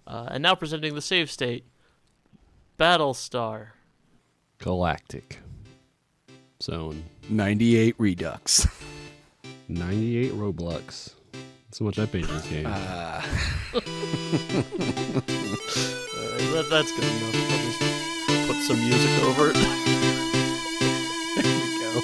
And now presenting the save state, Battlestar. Galactic Zone. 98 Redux. 98 Roblox. That's how much I paid this game. That's good enough. I'll just put some music over it. There we go.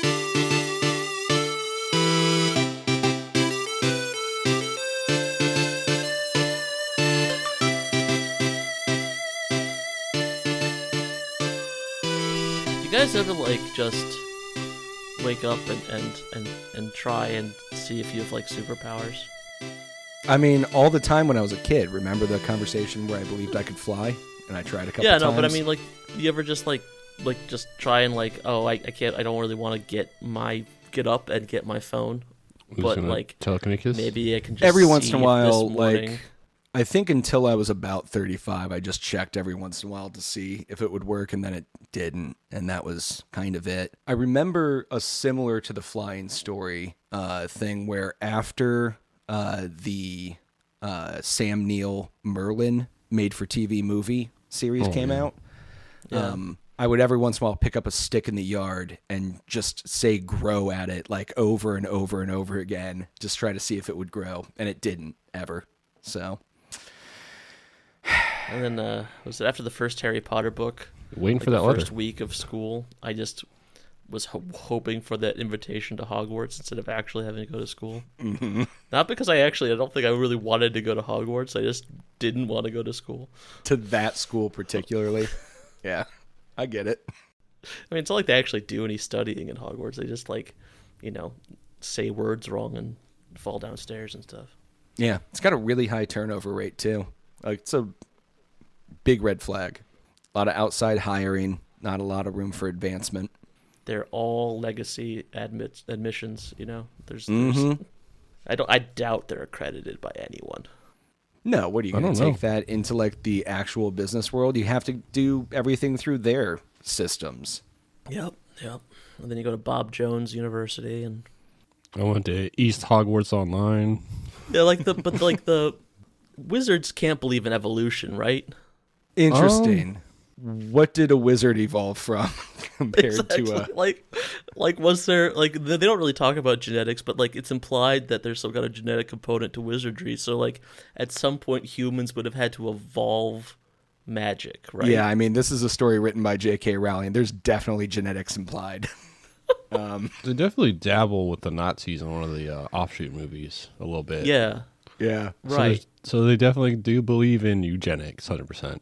You guys ever just wake up and try and see if you have superpowers? I mean, all the time when I was a kid. Remember the conversation where I believed I could fly, and I tried a couple times? Yeah, no, but I mean, you ever just just try and oh, I can't, I don't really want to get up and get my phone, but telekinesis? maybe I can just every once in a while, this morning. I think until I was about 35, I just checked every once in a while to see if it would work, and then it didn't, and that was kind of it. I remember a similar to the flying story thing where after the Sam Neill Merlin made-for-TV movie series came out, I would every once in a while pick up a stick in the yard and just say grow at it over and over and over again, just try to see if it would grow, and it didn't ever. So... And then, was it after the first Harry Potter book? Waiting for that the letter. First week of school, I just was hoping for that invitation to Hogwarts instead of actually having to go to school. Mm-hmm. Not because I don't think I really wanted to go to Hogwarts. I just didn't want to go to school. To that school particularly? Yeah, I get it. I mean, it's not like they actually do any studying in Hogwarts. They just say words wrong and fall downstairs and stuff. Yeah, it's got a really high turnover rate too. It's a big red flag. A lot of outside hiring, not a lot of room for advancement. They're all legacy admissions, There's Mm-hmm. I doubt they're accredited by anyone. No, what are you going to know. take that into the actual business world? You have to do everything through their systems. Yep. And then you go to Bob Jones University and I went to East Hogwarts Online. yeah, the wizards can't believe in evolution, right? Interesting. What did a wizard evolve from compared to a... was there they don't really talk about genetics, but it's implied that there's some kind of genetic component to wizardry. So at some point humans would have had to evolve magic, right? Yeah, I mean, this is a story written by J.K. Rowling. There's definitely genetics implied. They definitely dabble with the Nazis in one of the offshoot movies a little bit. Yeah. Yeah. Right. So they definitely do believe in eugenics, 100%.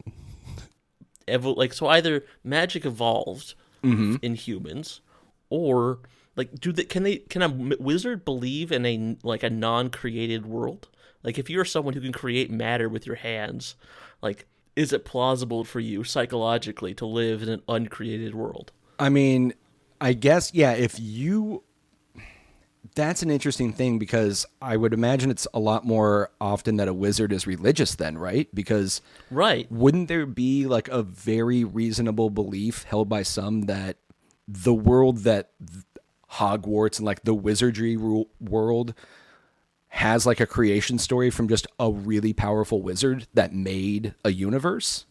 So either magic evolved Mm-hmm. in humans, or can a wizard believe in a non-created world? If you're someone who can create matter with your hands, is it plausible for you psychologically to live in an uncreated world? I mean, I guess, yeah, that's an interesting thing, because I would imagine it's a lot more often that a wizard is religious then, right? Because wouldn't there be a very reasonable belief held by some that the world that Hogwarts and the wizardry world has a creation story from just a really powerful wizard that made a universe?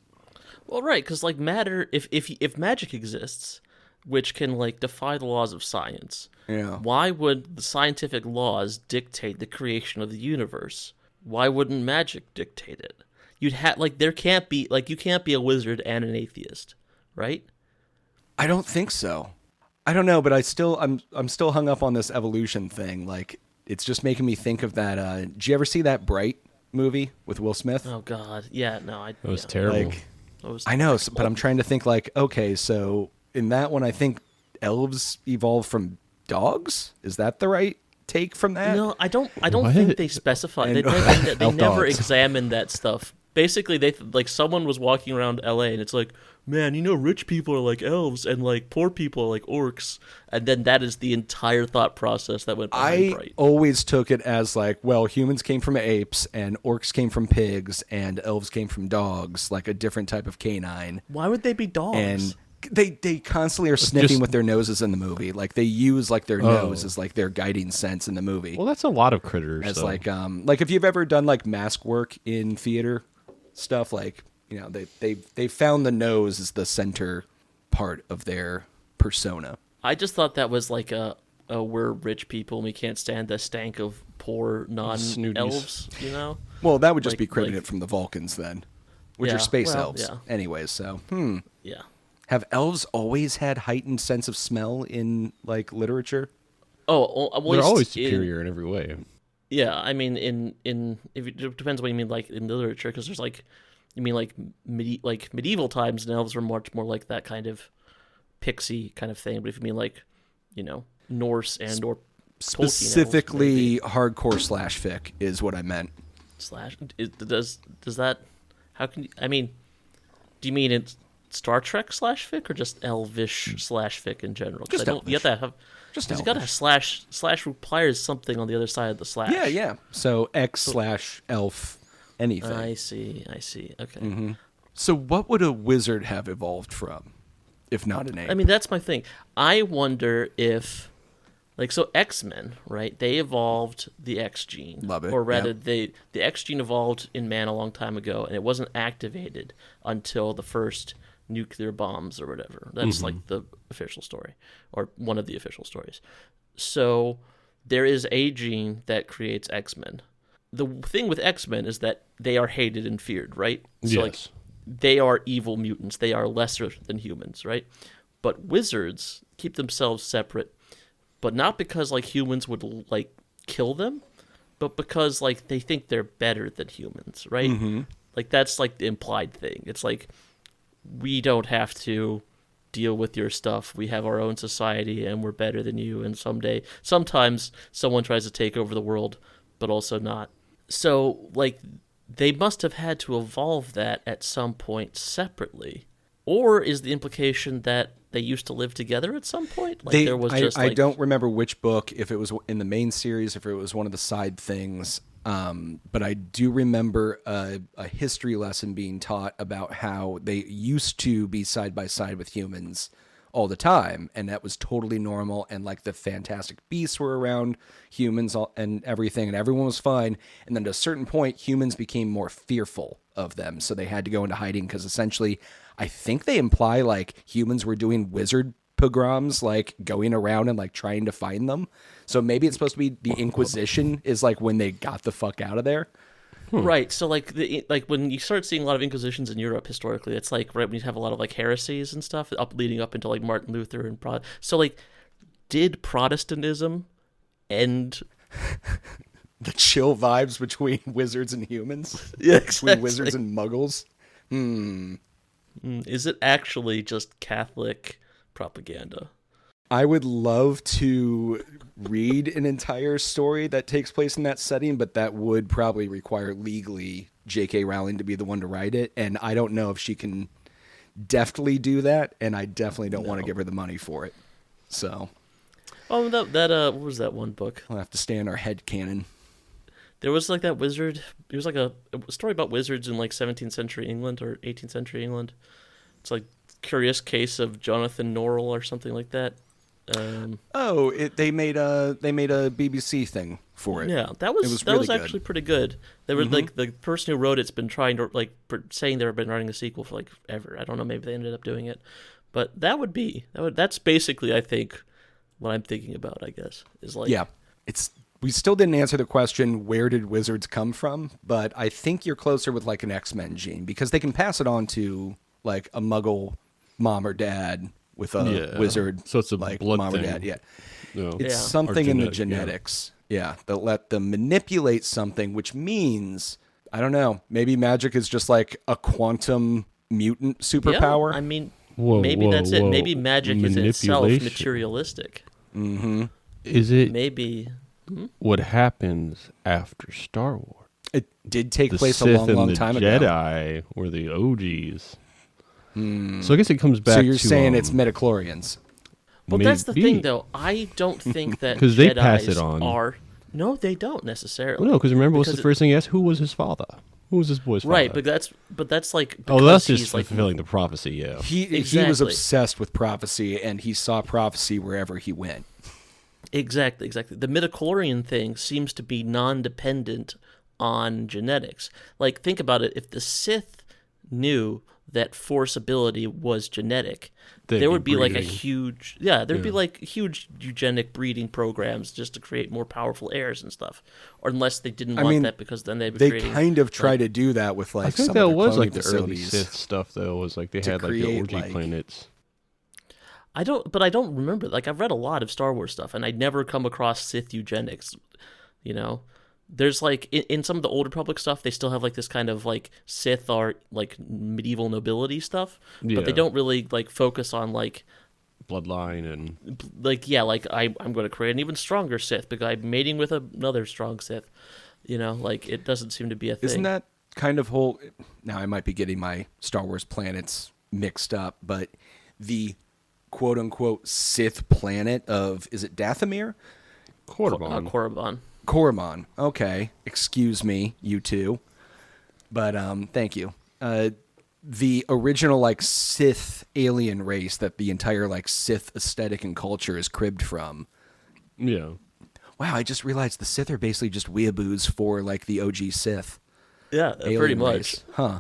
Well, right, because matter, if magic exists, which can defy the laws of science. Yeah. Why would the scientific laws dictate the creation of the universe? Why wouldn't magic dictate it? You'd have there can't be you can't be a wizard and an atheist, right? I don't think so. I don't know, but I'm still hung up on this evolution thing. It's just making me think of that. Did you ever see that Bright movie with Will Smith? Oh God, yeah, no, It was terrible. I know, but I'm trying to think okay, so in that one, I think elves evolved from dogs. Is that the right take from that? No, I don't think they specified. They never examined that stuff. Basically, they someone was walking around L.A. and it's man, rich people are like elves and poor people are like orcs, and then that is the entire thought process that went behind Bright. I always took it as well, humans came from apes and orcs came from pigs and elves came from dogs, a different type of canine. Why would they be dogs? And they constantly are sniffing with their noses in the movie. They use their nose as their guiding sense in the movie. Well, that's a lot of critters. As if you've ever done mask work in theater, stuff. Like, you know, they found the nose as the center part of their persona. I just thought that was like we're rich people and we can't stand the stank of poor non-elves, you know? Well, that would just Like- be cribbing like- it from the Vulcans then, which Yeah, are space well, elves. yeah. Anyways, so, Yeah. Have elves always had heightened sense of smell in, like, literature? Oh, well, They're always in- superior in every way. Yeah, I mean, if it depends what you mean, like in literature, because there's like, you mean like medieval times, and elves were much more like that kind of pixie kind of thing. But if you mean like, you know, Norse and or Specifically, hardcore /fic is what I meant. does that? How can you, I mean? Do you mean it's Star Trek /fic or just elvish /fic in general? 'Cause Just I don't. You have to have. Just You gotta have slash requires something on the other side of the slash. Yeah. So X/elf anything. I see. Okay. Mm-hmm. So what would a wizard have evolved from, if not an ape? I mean, that's my thing. I wonder if, like, so X-Men, right? They evolved the X gene. Love it, Or rather, yep. the X gene evolved in man a long time ago, and it wasn't activated until the first nuclear bombs or whatever. That's like the official story, or one of the official stories. So there is a gene that creates X-Men. The thing with X-Men is that they are hated and feared, right? So, like, Yes. they are evil mutants. They are lesser than humans, right? But wizards keep themselves separate, but not because like humans would like kill them, but because like they think they're better than humans, right? Like that's like the implied thing. It's like we don't have to deal with your stuff. We have our own society and we're better than you, and sometimes someone tries to take over the world, but also not. So like they must have had to evolve that at some point separately. Or is the implication that they used to live together at some point? Like there was just I don't remember which book, if it was in the main series, if it was one of the side things. But I do remember a history lesson being taught about how they used to be side by side with humans all the time, and that was totally normal, and like the Fantastic Beasts were around humans and everything, and everyone was fine. And then at a certain point, humans became more fearful of them, so they had to go into hiding, because essentially I think they imply like humans were doing wizard pogroms, like going around and like trying to find them. So maybe it's supposed to be the Inquisition is like when they got the fuck out of there. Right. So like when you start seeing a lot of inquisitions in Europe historically, it's like right when you have a lot of like heresies and stuff leading up into like Martin Luther and so like did Protestantism end The chill vibes between wizards and humans? Yeah, exactly. Between wizards and muggles? Is it actually just Catholic propaganda? I would love to read an entire story that takes place in that setting, but that would probably require legally J.K. Rowling to be the one to write it, and I don't know if she can deftly do that, and I definitely don't want to give her the money for it. So, Oh, that what was that one book? I'll have to stay on our head canon. There was like that wizard. It was like a story about wizards in like 17th century England or 18th century England. It's like Curious Case of Jonathan Norrell or something like that. They made a BBC thing for it. Yeah, that was really good. actually pretty good. They were like the person who wrote it's been trying to like saying they've been writing a sequel for like ever. I don't know, maybe they ended up doing it, but that's basically I think what I'm thinking about. I guess is like We still didn't answer the question, where did wizards come from? But I think you're closer with like an X-Men gene, because they can pass it on to like a Muggle mom or dad with a wizard. So it's a like blood mom thing. or dad. Yeah. No. It's Yeah. something Or in the genetic, yeah. genetics. Yeah. That let them manipulate something, which means, I don't know, maybe magic is just like a quantum mutant superpower. Yeah, I mean, Whoa, maybe whoa, that's it. whoa. Maybe magic is in itself Manipulation. materialistic. Is it Maybe. what happens after Star Wars? It did take The place Sith a long, and long the time ago. Jedi were the OGs. So I guess it comes back So you're to, saying it's midichlorians. Well, that's the maybe. thing, though. I don't think that 'Cause they pass it Jedis on. are. No, they don't necessarily. Well, no, because remember, what's Because the first thing he asked? Who was his father? Who was this boy's father? Right, but that's like Oh, that's because just he's like fulfilling the prophecy, yeah. He was Exactly. obsessed with prophecy, and he saw prophecy wherever he went. exactly. The midichlorian thing seems to be non-dependent on genetics. Like, think about it. If the Sith knew that Force ability was genetic, there would be like a huge, there'd be like huge eugenic breeding programs just to create more powerful heirs and stuff. Or unless they didn't want that, because then they'd be creating. They kind of try to do that with like. I think some that of was the like the early facilities. Sith stuff though. Was like they had like the orgy planets. I don't remember. Like, I've read a lot of Star Wars stuff, and I'd never come across Sith eugenics. You know, there's like in some of the Old Republic stuff, they still have like this kind of like Sith art, like medieval nobility stuff, but they don't really like focus on like bloodline and like I'm going to create an even stronger Sith because I'm mating with another strong Sith. You know, like it doesn't seem to be a thing. Isn't that kind of whole? Now I might be getting my Star Wars planets mixed up, but the quote unquote Sith planet of, is it Dathomir? Korriban. Korriban. Okay. Excuse me, you two. But thank you. The original like Sith alien race that the entire like Sith aesthetic and culture is cribbed from. Yeah. Wow, I just realized the Sith are basically just weeaboos for like the OG Sith. Yeah, pretty much. Race. Huh.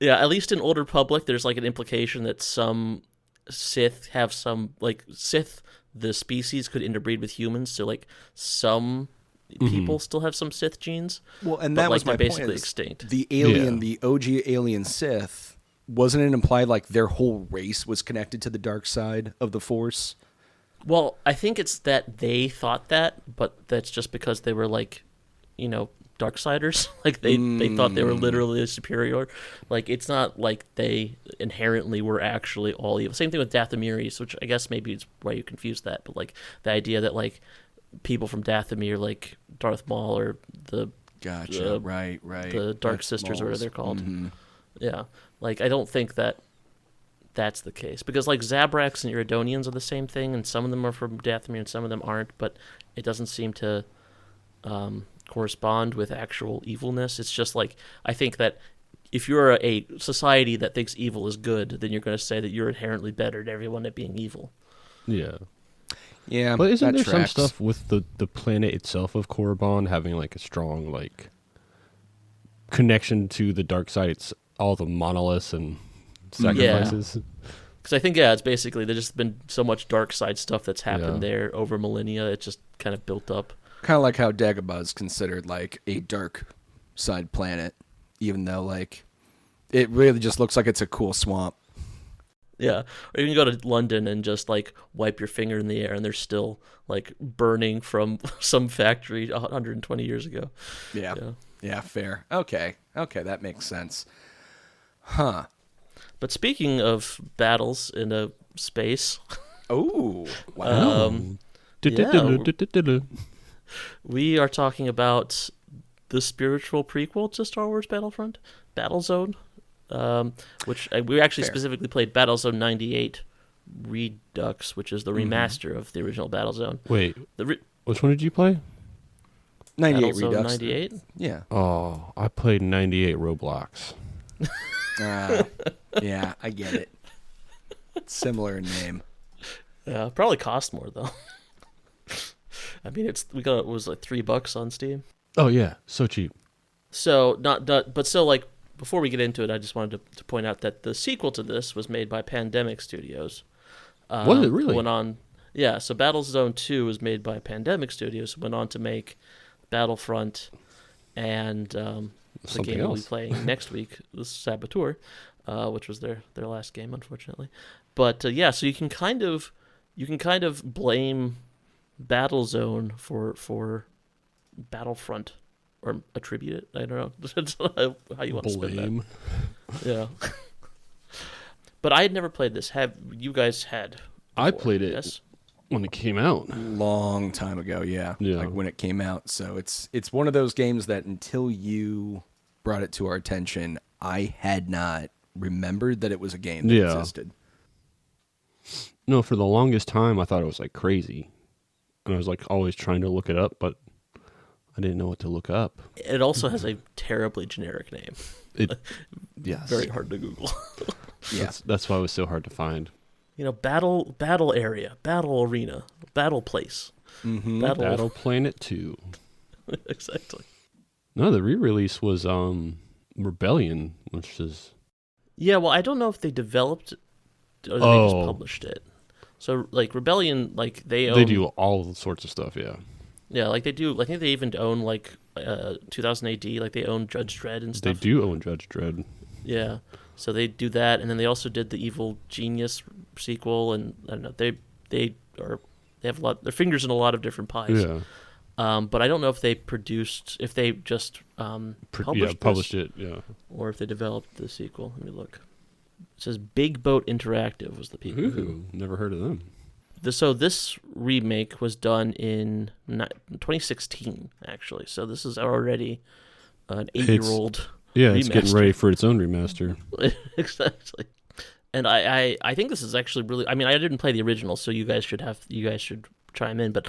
Yeah, at least in Old Republic, there's like an implication that some Sith have some, like, Sith, the species, could interbreed with humans, so like some people still have some Sith genes. Well, and that was my point. Basically extinct. The alien, the OG alien Sith, wasn't it implied like their whole race was connected to the dark side of the Force? Well, I think it's that they thought that, but that's just because they were like, you know, Darksiders. Like they thought they were literally superior. Like it's not like they inherently were actually all evil. Same thing with Dathomiris, which I guess maybe is why you confused that. But like the idea that like people from Dathomir, like Darth Maul or the right, the Dark Sisters, or whatever they're called. Mm-hmm. Yeah, like I don't think that's the case, because like Zabraks and Iridonians are the same thing, and some of them are from Dathomir and some of them aren't. But it doesn't seem to correspond with actual evilness. It's just like, I think that if you're a society that thinks evil is good, then you're going to say that you're inherently better than everyone at being evil. Yeah. Yeah, but isn't there tracks. some stuff with the planet itself of Korriban having like a strong like connection to the dark side? It's all the monoliths and sacrifices. Because I think it's basically there's just been so much dark side stuff that's happened there over millennia. It just kind of built up. Kind of like how Dagobah's considered like a dark side planet, even though like it really just looks like it's a cool swamp. Yeah, or you can go to London and just like wipe your finger in the air and they're still like burning from some factory 120 years ago. Yeah, fair. Okay, that makes sense. Huh. But speaking of battles in a space. Oh, wow. We are talking about the spiritual prequel to Star Wars Battlefront, Battlezone, which we actually specifically played Battlezone 98 Redux, which is the remaster of the original Battlezone. Wait, which one did you play? 98 Battlezone Redux. 98? Yeah. Oh, I played 98 Roblox. Yeah, I get it. Similar name. Yeah, probably cost more though. I mean, it was like $3 on Steam. Oh yeah, so cheap. So but still, like, before we get into it, I just wanted to point out that the sequel to this was made by Pandemic Studios. Was it really? So Battlezone 2 was made by Pandemic Studios, went on to make Battlefront and the game we'll be playing next week, the Saboteur, which was their last game, unfortunately. But so you can kind of blame Battlezone for Battlefront, or attribute it. I don't know. Depends on how you want to spin that. Yeah. But I had never played this. Have you guys had? Before? I played it when it came out. Long time ago, yeah. Like when it came out. So it's one of those games that until you brought it to our attention, I had not remembered that it was a game that existed. No, for the longest time, I thought it was like crazy. And I was like always trying to look it up, but I didn't know what to look up. It also has a terribly generic name. Yes. Very hard to Google. Yeah. That's why it was so hard to find. You know, battle area, battle arena, battle place. Mm-hmm. Battle Planet 2. Exactly. No, the re-release was Rebellion, which is Yeah, well, I don't know if they developed or they just published it. So, like, Rebellion, like, they own... They do all sorts of stuff, yeah. Yeah, like, they do... I think they even own, like, 2000 AD. Like, they own Judge Dredd and stuff. They do own Judge Dredd. Yeah. So they do that, and then they also did the Evil Genius sequel, and I don't know, they have a lot... Their fingers in a lot of different pies. Yeah. But I don't know if they just published it, yeah. or if they developed the sequel. Let me look. It says Big Boat Interactive was the people who... Never heard of them. So this remake was done in 2016, actually. So this is already an 8-year-old Yeah, remaster. It's getting ready for its own remaster. Exactly. And I think this is actually really... I mean, I didn't play the original, so you guys should chime in, but...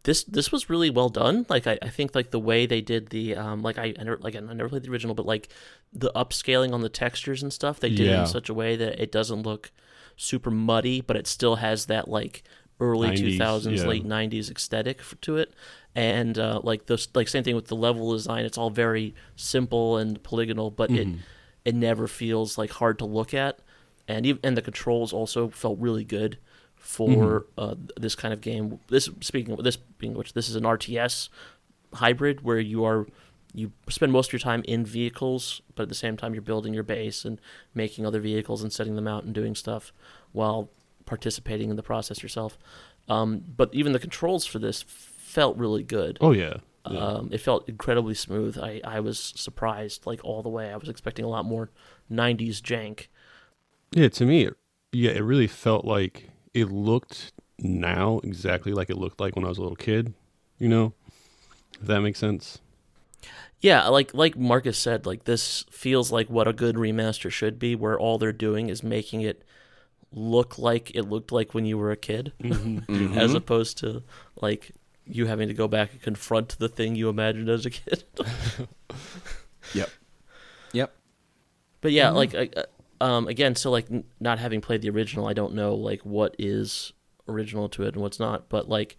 This was really well done. Like I think like the way they did the I never played the original, but like the upscaling on the textures and stuff, they did it in such a way that it doesn't look super muddy, but it still has that like early 2000s, late 90s aesthetic to it. And same thing with the level design. It's all very simple and polygonal, but it never feels like hard to look at. And the controls also felt really good for this kind of game. This is an RTS hybrid where you spend most of your time in vehicles, but at the same time you're building your base and making other vehicles and setting them out and doing stuff while participating in the process yourself. But even the controls for this felt really good. Oh yeah. It felt incredibly smooth. I was surprised like all the way. I was expecting a lot more 90s jank. Yeah, to me, it really felt like it looked now exactly like it looked like when I was a little kid, you know? If that makes sense. Yeah, like Marcus said, like this feels like what a good remaster should be, where all they're doing is making it look like it looked like when you were a kid, as opposed to like you having to go back and confront the thing you imagined as a kid. Yep. But yeah, like again, so like not having played the original, I don't know like what is original to it and what's not. But like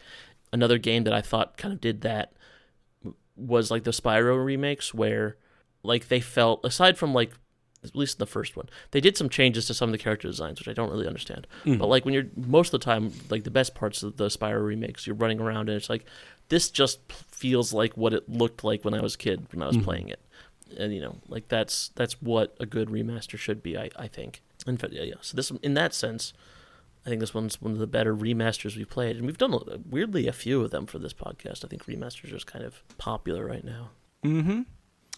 another game that I thought kind of did that was like the Spyro remakes, where like they felt, aside from like at least in the first one, they did some changes to some of the character designs, which I don't really understand. But like when you're most of the time, like the best parts of the Spyro remakes, you're running around and it's like this just feels like what it looked like when I was a kid when I was playing it. And you know, like that's what a good remaster should be, I think. In fact, yeah. So this, in that sense, I think this one's one of the better remasters we've played, and we've done weirdly a few of them for this podcast. I think remasters are kind of popular right now. I mean,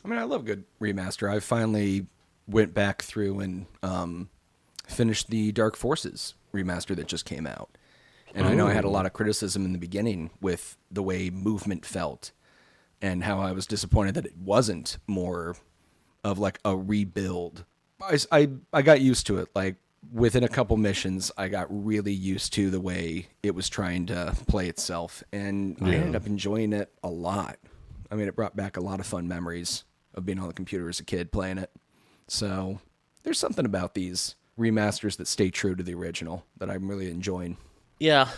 I love good remaster. I finally went back through and finished the Dark Forces remaster that just came out, and I know I had a lot of criticism in the beginning with the way movement felt. And how I was disappointed that it wasn't more of like a rebuild. I got used to it. Like within a couple missions, I got really used to the way it was trying to play itself. And I ended up enjoying it a lot. I mean, it brought back a lot of fun memories of being on the computer as a kid playing it. So there's something about these remasters that stay true to the original that I'm really enjoying. Yeah.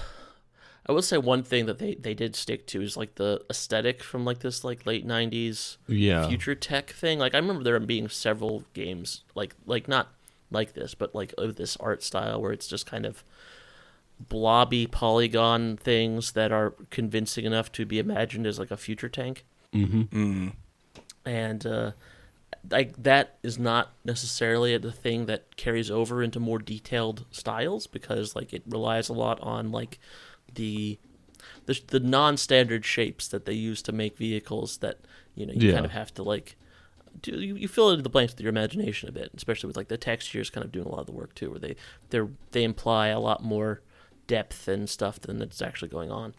I will say one thing that they did stick to is like the aesthetic from like this like late 90s future tech thing. Like I remember there being several games like not like this, but like of this art style where it's just kind of blobby polygon things that are convincing enough to be imagined as like a future tank. And like that is not necessarily the thing that carries over into more detailed styles, because like it relies a lot on like the non-standard shapes that they use to make vehicles that, you know, you kind of have to like do, you fill in the blanks with your imagination a bit, especially with like the textures kind of doing a lot of the work too, where they imply a lot more depth and stuff than that's actually going on.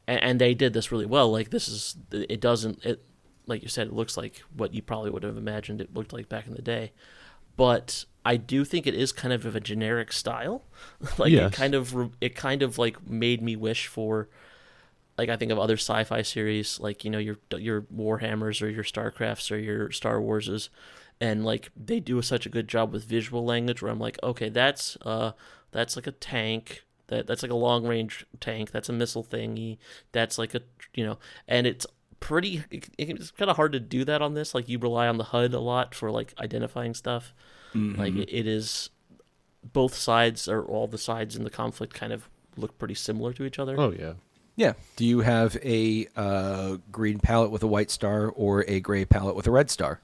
And they did this really well. Like it like you said, it looks like what you probably would have imagined it looked like back in the day. But I do think it is kind of a generic style. Like it kind of like made me wish for, like I think of other sci-fi series, like, you know, your Warhammers or your StarCrafts or your Star Warses, and like they do such a good job with visual language where I'm like, okay, that's like a tank, that's like a long range tank, that's a missile thingy, that's like a, you know, and it's it's kind of hard to do that on this. Like, you rely on the HUD a lot for like identifying stuff. Like, it is both sides, or all the sides in the conflict, kind of look pretty similar to each other. Oh yeah. Yeah. Do you have a green palette with a white star or a gray palette with a red star?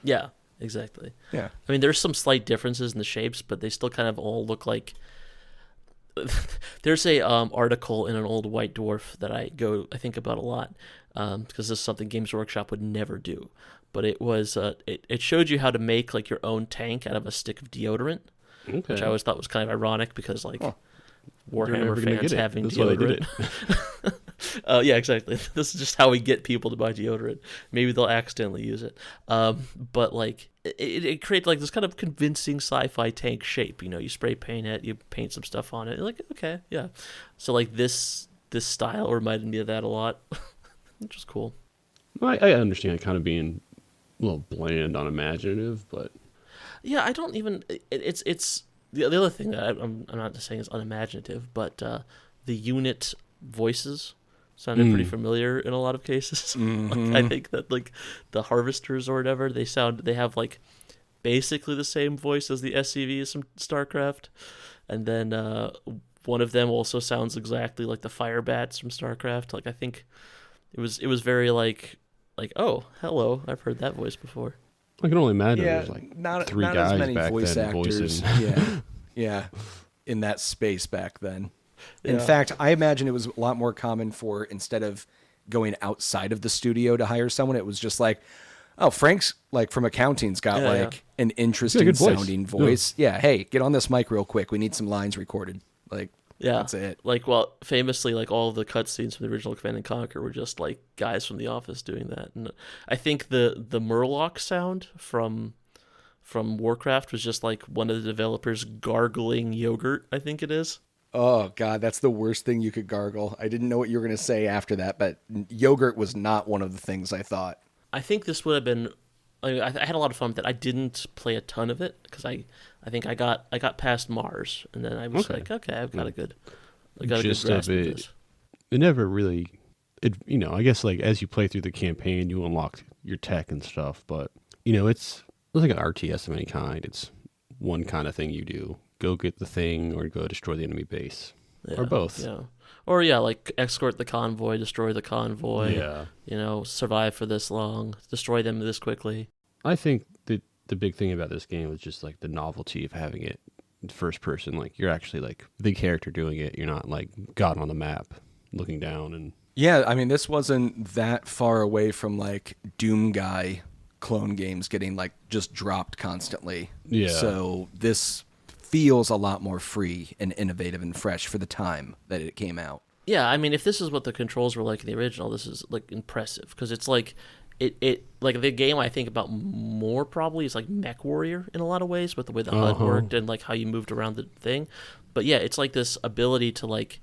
Yeah, exactly. Yeah. I mean, there's some slight differences in the shapes, but they still kind of all look like. There's a article in an old White Dwarf that I think about a lot, because this is something Games Workshop would never do. But it was it showed you how to make like your own tank out of a stick of deodorant, which I always thought was kind of ironic, because like Warhammer fans having deodorant. Yeah, exactly. This is just how we get people to buy deodorant. Maybe they'll accidentally use it. But like it creates like this kind of convincing sci-fi tank shape. You spray paint it, you paint some stuff on it. You're like, okay, yeah. So like this style reminded me of that a lot, which was cool. I understand it kind of being a little bland, unimaginative, but yeah, I don't even. It's the other thing that I'm not just saying is unimaginative, but the unit voices sounded pretty familiar in a lot of cases. Like, I think that like the harvesters or whatever, they have like basically the same voice as the SCVs from StarCraft, and then one of them also sounds exactly like the fire bats from StarCraft. Like, I think it was very like oh, hello, I've heard that voice before. I can only imagine Yeah, there's like not three as guys many back voice then actors. voicing. Yeah, in that space back then. In Yeah. fact, I imagine it was a lot more common for, instead of going outside of the studio to hire someone, it was just like, oh, Frank's like from accounting's got an interesting good voice. sounding voice. Yeah, hey, get on this mic real quick. We need some lines recorded. Like, Yeah, that's it. Like, well, famously, like all of the cutscenes from the original Command and Conquer were just like guys from The Office doing that. And I think the Murloc sound from Warcraft was just like one of the developers gargling yogurt, I think it is. Oh, God, that's the worst thing you could gargle. I didn't know what you were going to say after that, but yogurt was not one of the things I thought. I think this would have been. I had a lot of fun with it. I didn't play a ton of it because I think I got past Mars, and then I was like, okay, I've got a good grasp of this. It never really, I guess like as you play through the campaign, you unlock your tech and stuff, but it's like an RTS of any kind. It's one kind of thing you do: go get the thing, or go destroy the enemy base, or both. Yeah. Or like escort the convoy, destroy the convoy. Yeah. Survive for this long, destroy them this quickly. I think that the big thing about this game was just like the novelty of having it first person. Like, you're actually like the character doing it. You're not like God on the map looking down. And yeah, I mean, this wasn't that far away from like Doom Guy clone games getting like just dropped constantly. Yeah. So this feels a lot more free and innovative and fresh for the time that it came out. Yeah, I mean, if this is what the controls were like in the original, this is like impressive, because it's like it like the game I think about more probably is like Mech Warrior in a lot of ways, with the way the HUD worked and like how you moved around the thing. But yeah, it's like this ability to like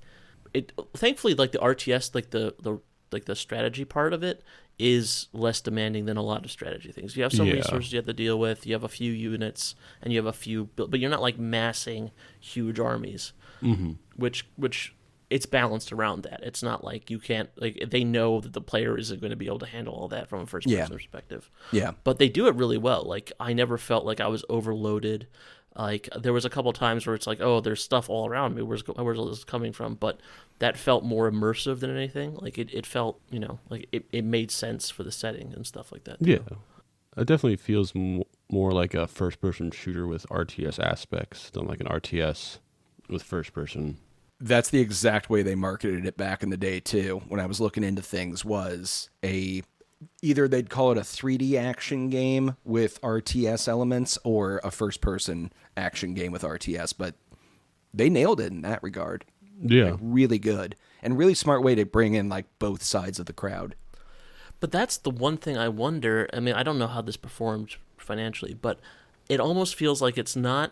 it. Thankfully, like the RTS, like the strategy part of it is less demanding than a lot of strategy things. You have some resources you have to deal with. You have a few units, and you have a few, but you're not like massing huge armies. Which it's balanced around that. It's not like you can't, like, they know that the player isn't going to be able to handle all that from a first person perspective. Yeah. But they do it really well. Like, I never felt like I was overloaded. Like, there was a couple times where it's like, oh, there's stuff all around me. Where's all this coming from? But that felt more immersive than anything. Like, it felt, like it made sense for the setting and stuff like that. Yeah. It definitely feels more like a first-person shooter with RTS aspects than like an RTS with first-person. That's the exact way they marketed it back in the day, too. When I was looking into things, was either they'd call it a 3D action game with RTS elements or a first-person action game with RTS, but they nailed it in that regard. Yeah. Like, really good. And really smart way to bring in like both sides of the crowd. But that's the one thing I wonder. I mean, I don't know how this performed financially, but it almost feels like it's not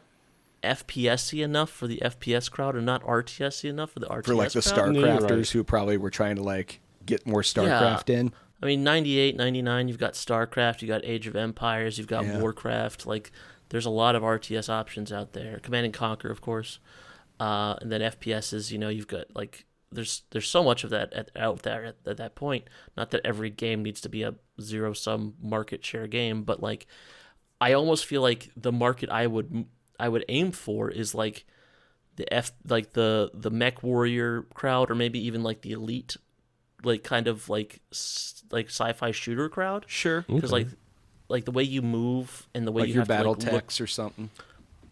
FPS-y enough for the FPS crowd, or not RTS-y enough for the RTS crowd. For like the crowd. StarCrafters who probably were trying to like get more StarCraft in. I mean, 98, 99, you've got StarCraft, you've got Age of Empires, you've got Warcraft. Like, there's a lot of RTS options out there. Command and Conquer, of course. And then FPSs, you've got like there's so much of that out there at that point. Not that every game needs to be a zero-sum market share game, but like I almost feel like the market I would aim for is like the mech warrior crowd, or maybe even like the elite, like kind of like sci-fi shooter crowd. Sure. Because like the way you move and the way like you your have battle to, like, techs or something.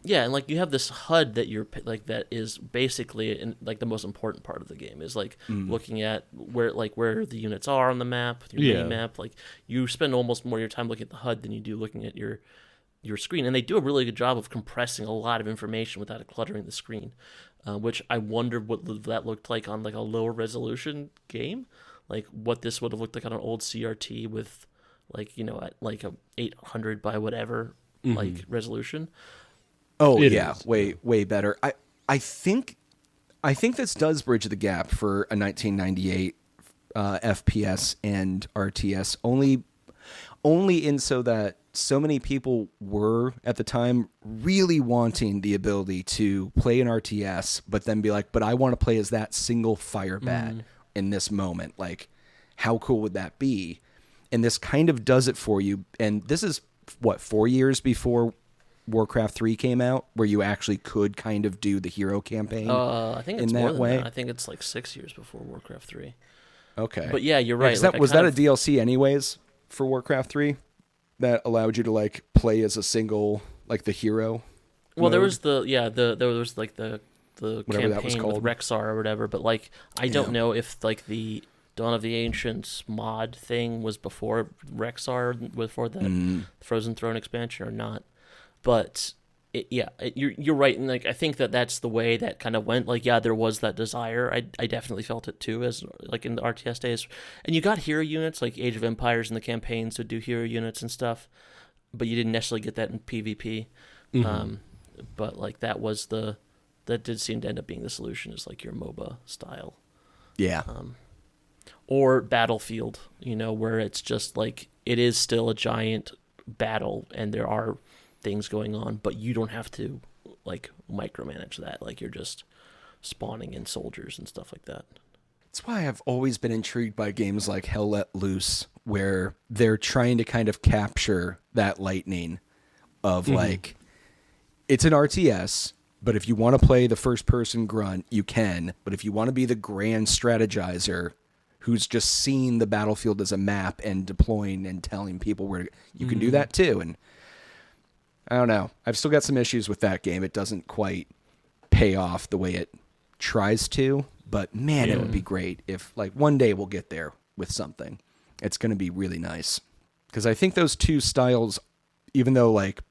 Yeah, and like you have this HUD that you're like that is basically in like the most important part of the game is like looking at where the units are on the map, your mini map. Like you spend almost more of your time looking at the HUD than you do looking at your screen, and they do a really good job of compressing a lot of information without cluttering the screen, which I wonder what that looked like on like a lower resolution game, like what this would have looked like on an old CRT with like at like a 800 by whatever like resolution. Oh It yeah, is. way better. I think this does bridge the gap for a 1998 FPS and RTS only in so that so many people were at the time really wanting the ability to play an RTS, but then be like, but I want to play as that single fire bat in this moment. Like, how cool would that be? And this kind of does it for you. And this is, 4 years before Warcraft 3 came out, where you actually could kind of do the hero campaign. I think it's in more that than way. that. I think it's like 6 years before Warcraft 3. Okay. But yeah, you're right. Was that a DLC anyways for Warcraft 3 that allowed you to like play as a single, like the hero? Well, there mode? was there was like the Whatever that was campaign called. with Rexar or whatever, but like I don't know if like the Dawn of the Ancients mod thing was before Rexar, before the Frozen Throne expansion or not. But you're right, and like I think that's the way that kind of went. Like, yeah, there was that desire. I definitely felt it too, as like in the RTS days. And you got hero units like Age of Empires and the campaigns would do hero units and stuff, but you didn't necessarily get that in PvP. But like that did seem to end up being the solution, is like your MOBA style. Yeah. Or Battlefield, where it's just like it is still a giant battle and there are things going on, but you don't have to like micromanage that. Like you're just spawning in soldiers and stuff like that. That's why I've always been intrigued by games like Hell Let Loose, where they're trying to kind of capture that lightning of like, it's an RTS, but if you want to play the first person grunt, you can. But if you want to be the grand strategizer who's just seeing the battlefield as a map and deploying and telling people where you can do that too. And I don't know. I've still got some issues with that game. It doesn't quite pay off the way it tries to, but man, it would be great if like one day we'll get there with something. It's going to be really nice. Because I think those two styles, even though like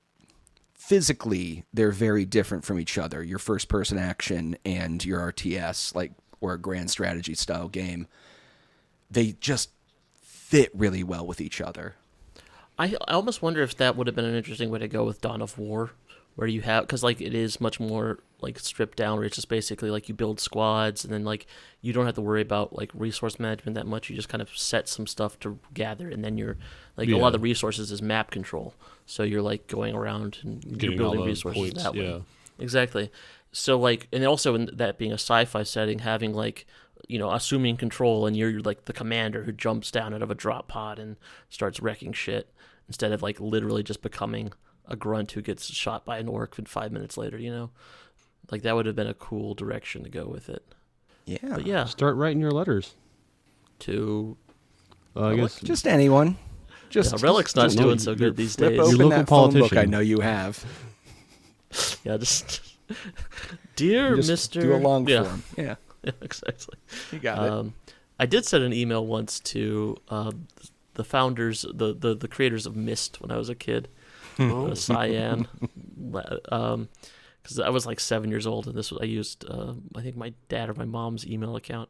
physically they're very different from each other, your first person action and your RTS, like, or a grand strategy style game, they just fit really well with each other. I almost wonder if that would have been an interesting way to go with Dawn of War, where you have, because like it is much more like stripped down, where it's just basically like you build squads and then like you don't have to worry about like resource management that much. You just kind of set some stuff to gather, and then you're like a lot of the resources is map control, so you're like going around and you're building resources points, that way. Exactly. So like, and also in that being a sci-fi setting, having like, assuming control, and you're like the commander who jumps down out of a drop pod and starts wrecking shit, instead of like literally just becoming a grunt who gets shot by an orc 5 minutes later, like that would have been a cool direction to go with it. Yeah. But yeah. Start writing your letters to I guess just anyone. Relic's not doing so good these days. Flip open Your that local phone book politician. I know you have. Yeah, just dear Just Mr. do a long yeah. form. Yeah. Yeah, exactly. You got it. I did send an email once to the founders, the creators of Myst when I was a kid, Cyan, because I was like 7 years old, and I used I think my dad or my mom's email account,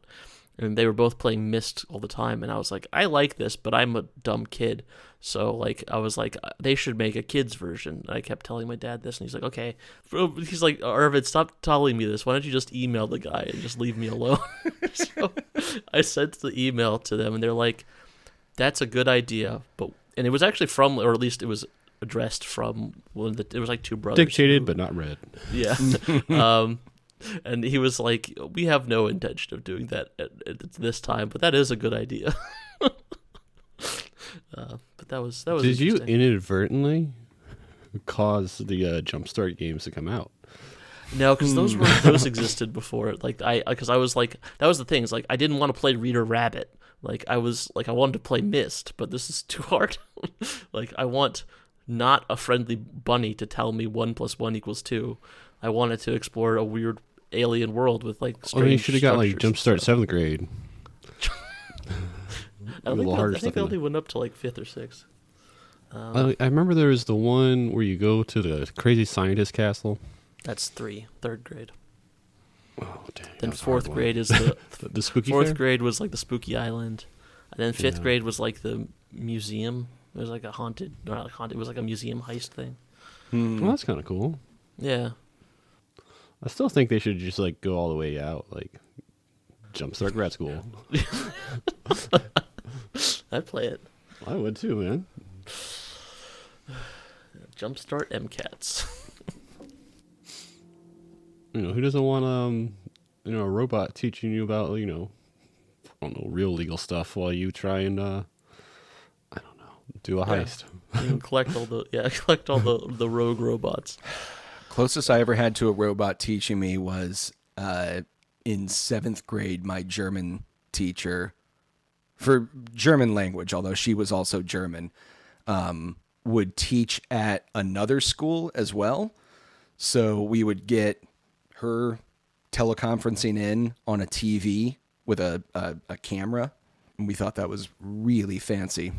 and they were both playing Myst all the time, and I was like, I like this, but I'm a dumb kid, so like I was like, they should make a kids version. And I kept telling my dad this, and he's like, okay. He's like, Arvid, stop telling me this. Why don't you just email the guy and just leave me alone? So I sent the email to them, and they're like, that's a good idea, and it was actually from, or at least it was addressed from it was like two brothers dictated but not read. Yeah. And he was like, "We have no intention of doing that at this time, but that is a good idea." But that was. Did you inadvertently cause the Jumpstart games to come out? No, because those existed before. Like because I was like, that was the thing. Is like I didn't want to play Reader Rabbit. Like I was like I wanted to play Myst, but this is too hard. Like I want not a friendly bunny to tell me 1 + 1 = 2. I wanted to explore a weird alien world with like strange. You should have got like Jumpstart 7th grade. I think they only went up to like 5th or 6th. I remember there was the one where you go to the crazy scientist castle. That's 3rd grade. Oh, dang. Then 4th grade is the the spooky 4th fair? grade was like the spooky island, and then 5th grade was like the museum. It was like a haunted, not like haunted. It was like a museum heist thing. Well, that's kind of cool. Yeah. I still think they should just like go all the way out, like Jumpstart grad school. I'd play it. I would too, man. Jumpstart MCATs. Who doesn't want a robot teaching you about I don't know, real legal stuff while you try and I don't know, do a heist. You can collect all the rogue robots. Closest I ever had to a robot teaching me was in 7th grade. My German teacher for German language, although she was also German, would teach at another school as well. So we would get her teleconferencing in on a TV with a camera, and we thought that was really fancy.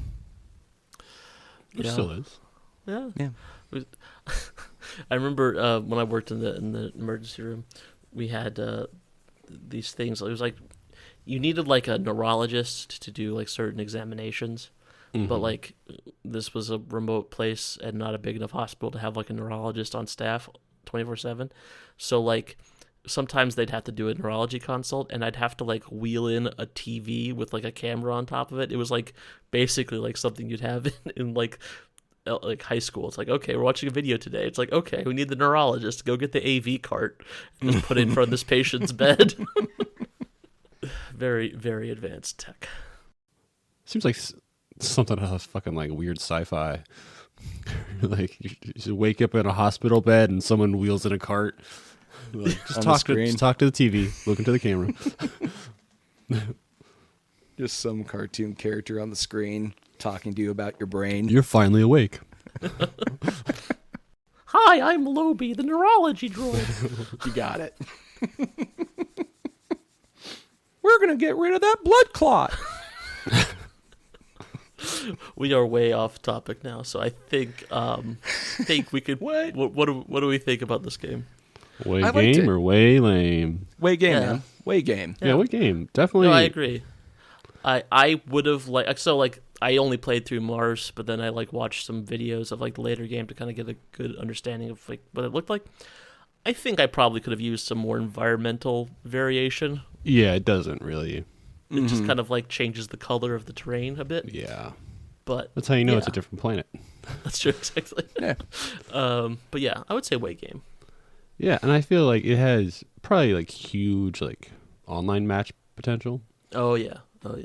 It still is. Yeah. I remember when I worked in the emergency room, we had these things. It was like you needed like a neurologist to do like certain examinations, but like this was a remote place and not a big enough hospital to have like a neurologist on staff 24/7. So like sometimes they'd have to do a neurology consult, and I'd have to like wheel in a TV with like a camera on top of it. It was like basically like something you'd have in like high school. It's like, okay, we're watching a video today. It's like, okay, we need the neurologist to go get the AV cart and just put it in front of this patient's bed. Very, very advanced tech. Seems like something out of fucking like weird sci-fi. Like you wake up in a hospital bed and someone wheels in a cart. Like, just talk to the TV, look into the camera. Just some cartoon character on the screen talking to you about your brain. You're finally awake. Hi, I'm Lobi, the neurology droid. You got it. We're going to get rid of that blood clot. We are way off topic now, so I think we could. What do we think about this game? Way game or way lame? Way game, man. Way game. Yeah, way game. Definitely. No, I agree. I would have I only played through Mars, but then I like watched some videos of like the later game to kind of get a good understanding of like what it looked like. I think I probably could have used some more environmental variation. Yeah, it doesn't really. It just kind of like changes the color of the terrain a bit. Yeah. But that's how you know it's a different planet. That's true, exactly. Yeah. But yeah, I would say way game. Yeah, and I feel like it has probably like huge like online match potential. Oh yeah. But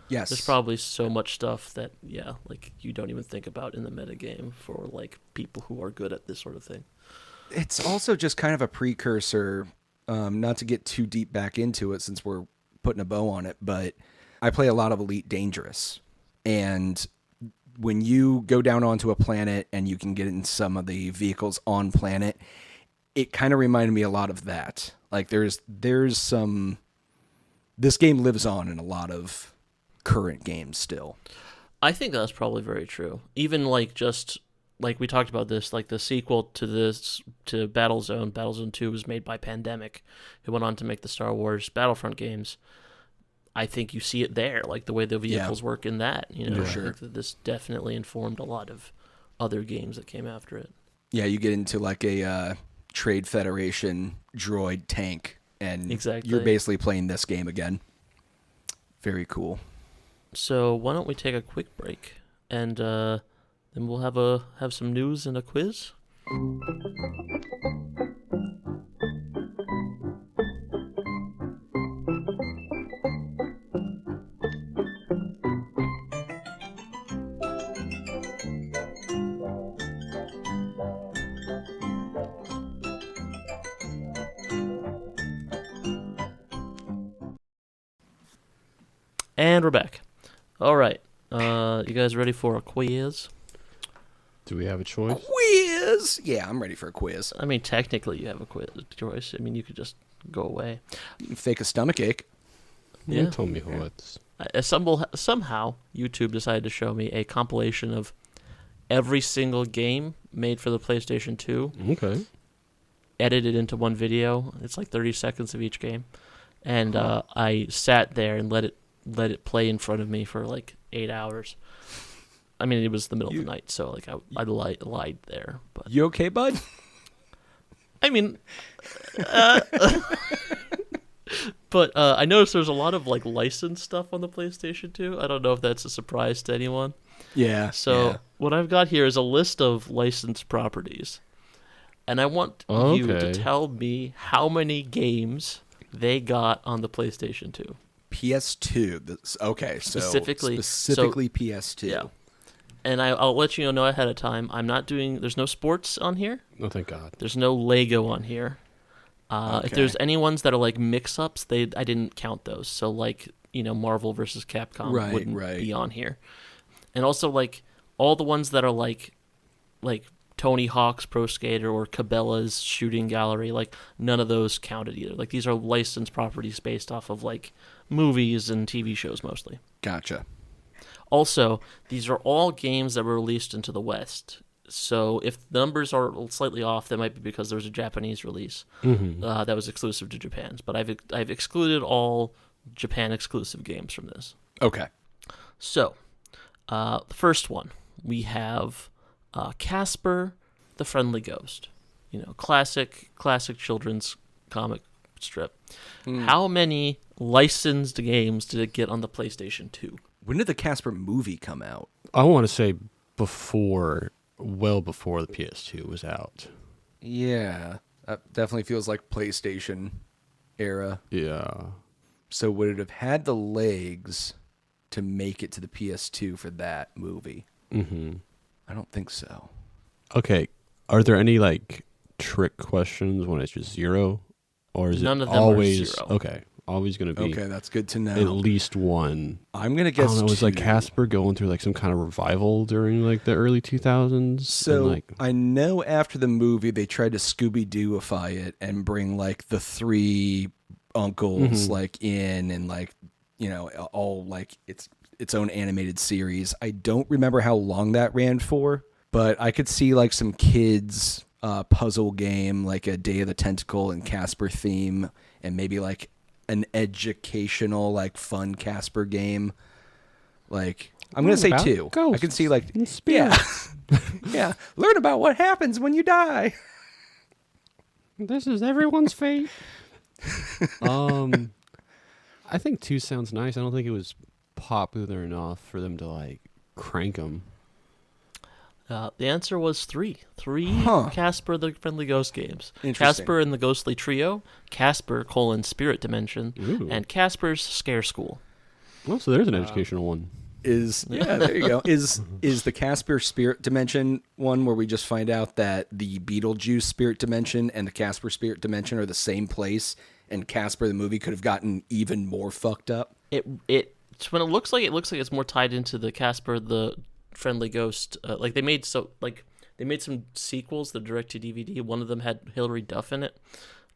yes. There's probably so much stuff that like you don't even think about in the metagame for like people who are good at this sort of thing. It's also just kind of a precursor, not to get too deep back into it since we're putting a bow on it, but I play a lot of Elite Dangerous. And when you go down onto a planet and you can get in some of the vehicles on planet, it kind of reminded me a lot of that. Like there's some... This game lives on in a lot of current games still. I think that's probably very true. Even like just like we talked about this, like the sequel to Battlezone 2 was made by Pandemic, who went on to make the Star Wars Battlefront games. I think you see it there, like the way the vehicles work in that. I think that this definitely informed a lot of other games that came after it. Yeah, you get into like a Trade Federation droid tank. And you're basically playing this game again. Very cool. So why don't we take a quick break, and then we'll have some news and a quiz. And we're back. All right. You guys ready for a quiz? Do we have a choice? Quiz! Yeah, I'm ready for a quiz. I mean, technically you have a quiz choice. I mean, you could just go away. You can fake a stomach ache. Yeah. Tell me what. Somehow, YouTube decided to show me a compilation of every single game made for the PlayStation 2. Okay. Edited into one video. It's like 30 seconds of each game. And I sat there and let it play in front of me for like 8 hours. I mean, it was the middle of the night, so like I lied there. But You okay, bud? I mean, but I noticed there's a lot of like licensed stuff on the PlayStation 2. I don't know if that's a surprise to anyone. Yeah. So what I've got here is a list of licensed properties, and I want you to tell me how many games they got on the PlayStation 2. PS2. Okay, so specifically PS2. Yeah. And I'll let you know ahead of time. I'm not doing. There's no sports on here. Oh, thank God. There's no Lego on here. If there's any ones that are like mix-ups, I didn't count those. So like Marvel versus Capcom wouldn't be on here. And also like all the ones that are like Tony Hawk's Pro Skater or Cabela's Shooting Gallery, like none of those counted either. Like these are licensed properties based off of like movies and TV shows mostly. Gotcha. Also, these are all games that were released into the West. So if the numbers are slightly off, that might be because there was a Japanese release that was exclusive to Japan. But I've excluded all Japan exclusive games from this. Okay. So the first one, we have Casper the Friendly Ghost. Classic children's comic strip. How many licensed games did it get on the PlayStation 2? When did the Casper movie come out? I want to say well before the PS2 was out. Yeah, that definitely feels like PlayStation era. Yeah. So would it have had the legs to make it to the PS2 for that movie? Mm-hmm. I don't think so. Okay, are there any like trick questions when it's just 0? Or is None it of them always are 0. Okay, always going to be Okay, that's good to know. at least one. I'm going to guess I don't know, it was like 2. Casper going through like some kind of revival during like the early 2000s. So I know after the movie they tried to Scooby-Dooify it and bring like the 3 uncles like in and like all like its own animated series. I don't remember how long that ran for, but I could see like some kids puzzle game, like a Day of the Tentacle and Casper theme, and maybe like an educational, like fun Casper game. Like I'm gonna say 2. I can see like yeah, learn about what happens when you die. This is everyone's fate. I think 2 sounds nice. I don't think it was popular enough for them to like crank them. The answer was 3. 3 Casper the Friendly Ghost games. Casper and the Ghostly Trio, Casper: Spirit Dimension, and Casper's Scare School. Well, so there's an educational one. There you go. Is the Casper Spirit Dimension one where we just find out that the Beetlejuice Spirit Dimension and the Casper Spirit Dimension are the same place, and Casper the movie could have gotten even more fucked up? When it looks like it's more tied into the Casper the Friendly Ghost. They made some sequels, the direct to DVD. One of them had Hilary Duff in it.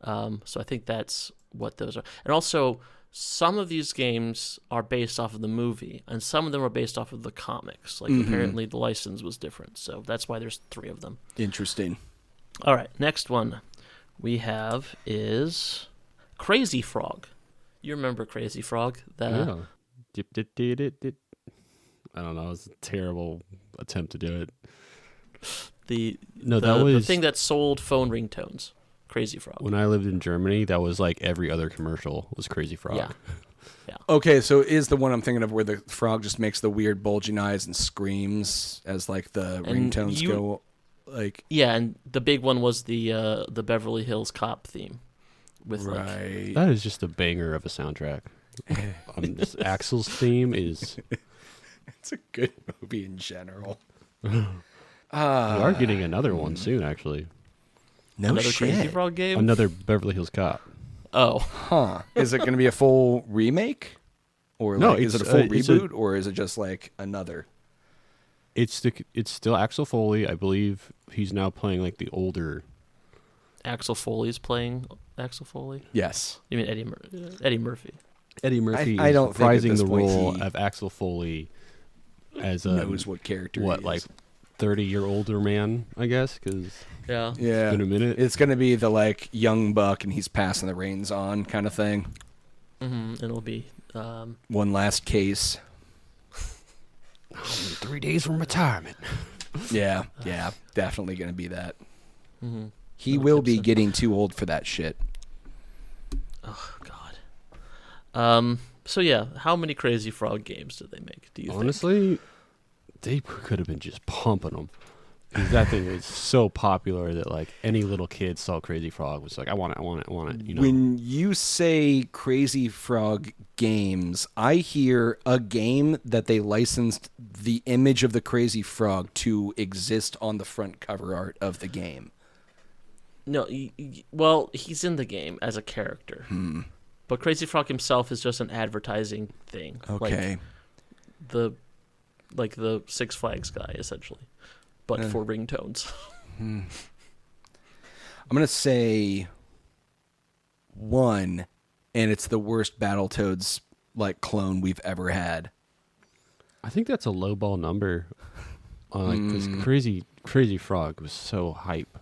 So I think that's what those are. And also, some of these games are based off of the movie, and some of them are based off of the comics. Like apparently the license was different, so that's why there's 3 of them. Interesting. All right, next one we have is Crazy Frog. You remember Crazy Frog? Yeah. I don't know. It was a terrible attempt to do it. The thing that sold phone ringtones. Crazy Frog. When I lived in Germany, that was like every other commercial was Crazy Frog. Yeah. Okay, so is the one I'm thinking of where the frog just makes the weird bulging eyes and screams as like the ringtones go like. Yeah, and the big one was the Beverly Hills Cop theme. That is just a banger of a soundtrack. Axel's theme is. It's a good movie in general. We are getting another one soon, actually. Another Crazy Frog game? Another Beverly Hills Cop. Oh. Is it going to be a full remake? Or No, like, is it a full reboot, or is it just like another? It's still Axel Foley. I believe he's now playing like the older. Axel Foley's playing Axel Foley? Yes. You mean Eddie Murphy? Eddie Murphy I is don't think at reprising this the point role he of Axel Foley as a knows what character he is. like 30-year older man, I guess, because Yeah. Yeah. it's been a minute. It's going to be the like young buck and he's passing the reins on kind of thing. Mm-hmm. It'll be One last case. 3 days from retirement. Yeah, definitely going to be that. mm-hmm. He will be getting too old for that shit. Oh God. So yeah, how many Crazy Frog games did they make? Do you think? Honestly, they could have been just pumping them. Because that thing was so popular that like any little kid saw Crazy Frog was like, I want it. You know. When you say Crazy Frog games, I hear a game that they licensed the image of the Crazy Frog to exist on the front cover art of the game. No, well, he's in the game as a character. But Crazy Frog himself is just an advertising thing. Okay. Like the Six Flags guy, essentially. But for ringtones. I'm going to say 1, and it's the worst Battletoads like clone we've ever had. I think that's a lowball number. Because Crazy Frog was so hype.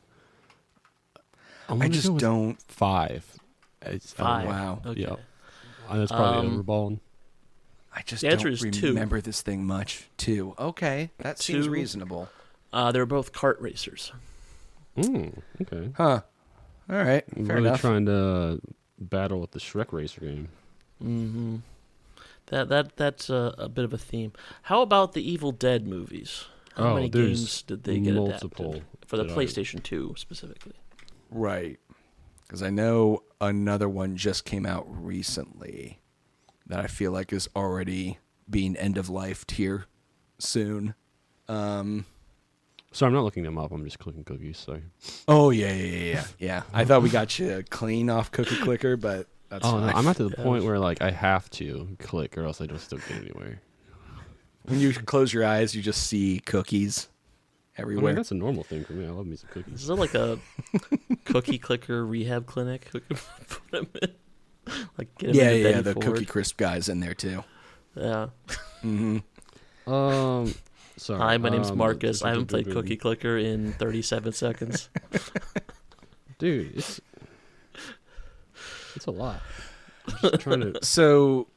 I just don't. 5. It's 5. Wow. Okay. Yeah. That's probably overballing. I just The answer don't is 2. remember this thing much. 2. Okay, that seems 2. reasonable. They're both kart racers. Okay. Huh. All right. Fair Really enough. trying to battle with the Shrek Racer game. Mm-hmm. That's a bit of a theme. How about the Evil Dead movies? How many there's games did they get multiple adapted? For the that PlayStation 2 specifically. Right. Because I know another one just came out recently that I feel like is already being end-of-lifed here soon. So I'm not looking them up. I'm just clicking cookies. So. Oh, yeah. I thought we got you clean off Cookie Clicker, but that's No, fine. I'm at the point where like I have to click, or else I just don't get anywhere. When you close your eyes, you just see cookies I everywhere. mean, that's a normal thing for me. I love me some cookies. Is it like a cookie clicker rehab clinic? We could put them in. Like get them into Betty The Ford. Cookie Crisp guy's in there, too. Yeah. Sorry. Hi, my name's Marcus. I haven't played Cookie Clicker in 37 seconds. Dude, it's a lot. I'm just trying to. So,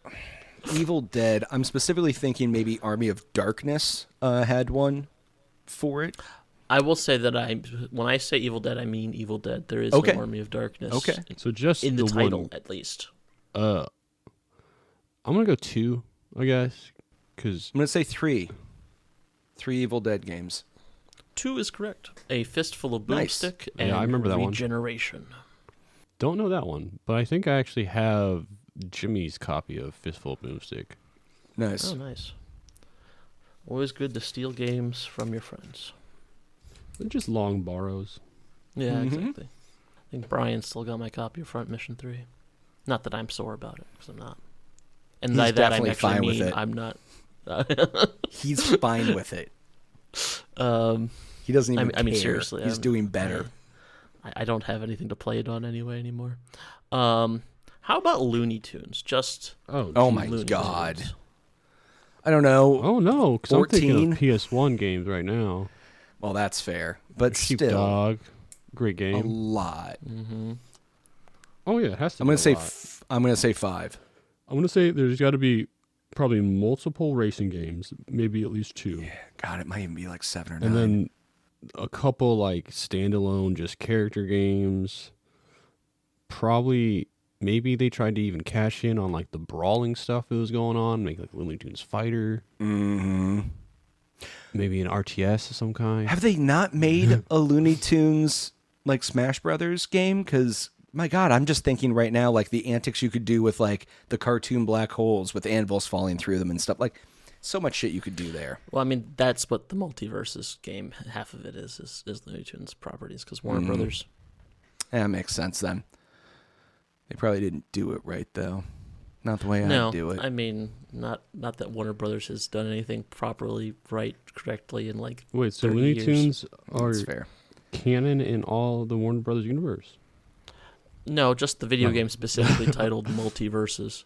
Evil Dead, I'm specifically thinking maybe Army of Darkness had one for it. I will say that when I say Evil Dead, I mean Evil Dead. There is Okay. no Army of Darkness. Okay. So just in the title, one, at least. I'm gonna go 2, I guess, because I'm going to say 3. 3 Evil Dead games. 2 is correct. A Fistful of Nice. Boomstick Yeah, and I remember that one. Regeneration. don't know that one, but I think I actually have Jimmy's copy of Fistful of Boomstick. Nice. Oh, nice. Always good to steal games from your friends. They're just long borrows. Yeah, Mhm. exactly. I think Brian still got my copy of Front Mission 3. Not that I'm sore about it, because I'm not. And He's by that I definitely actually fine with mean it. I'm not. He's fine with it. He doesn't even I mean, care. seriously, He's doing better. I don't have anything to play it on anyway anymore. How about Looney Tunes? Just Oh my Looney God. Tunes. I don't know. Oh no, because I'm thinking 14? of PS1 games right now. Well, that's fair. But still, Sheepdog, great a game. lot. Oh yeah, it has to. I'm be gonna a say lot. I'm gonna say 5. I'm gonna say there's got to be probably multiple racing games, maybe at least 2, God, it might even be like 7 or 9. and then a couple like standalone just character games. Probably, maybe they tried to even cash in on like the brawling stuff that was going on, make like Looney Tunes Fighter. Mm-hmm. Maybe an RTS of some kind. Have they not made a Looney Tunes like Smash Brothers game? Because my God, I'm just thinking right now like the antics you could do with like the cartoon black holes with anvils falling through them and stuff. Like so much shit you could do there. Well, I mean, that's what the Multiverses game, half of it is Looney Tunes properties, because Warner Brothers. That makes sense then. They probably didn't do it right though. Not the way I do it. I mean, not that Warner Brothers has done anything properly, correctly in like Wait, so 30 Looney years. Tunes are That's fair. canon in all the Warner Brothers universe? No, just the video game specifically titled Multiverses.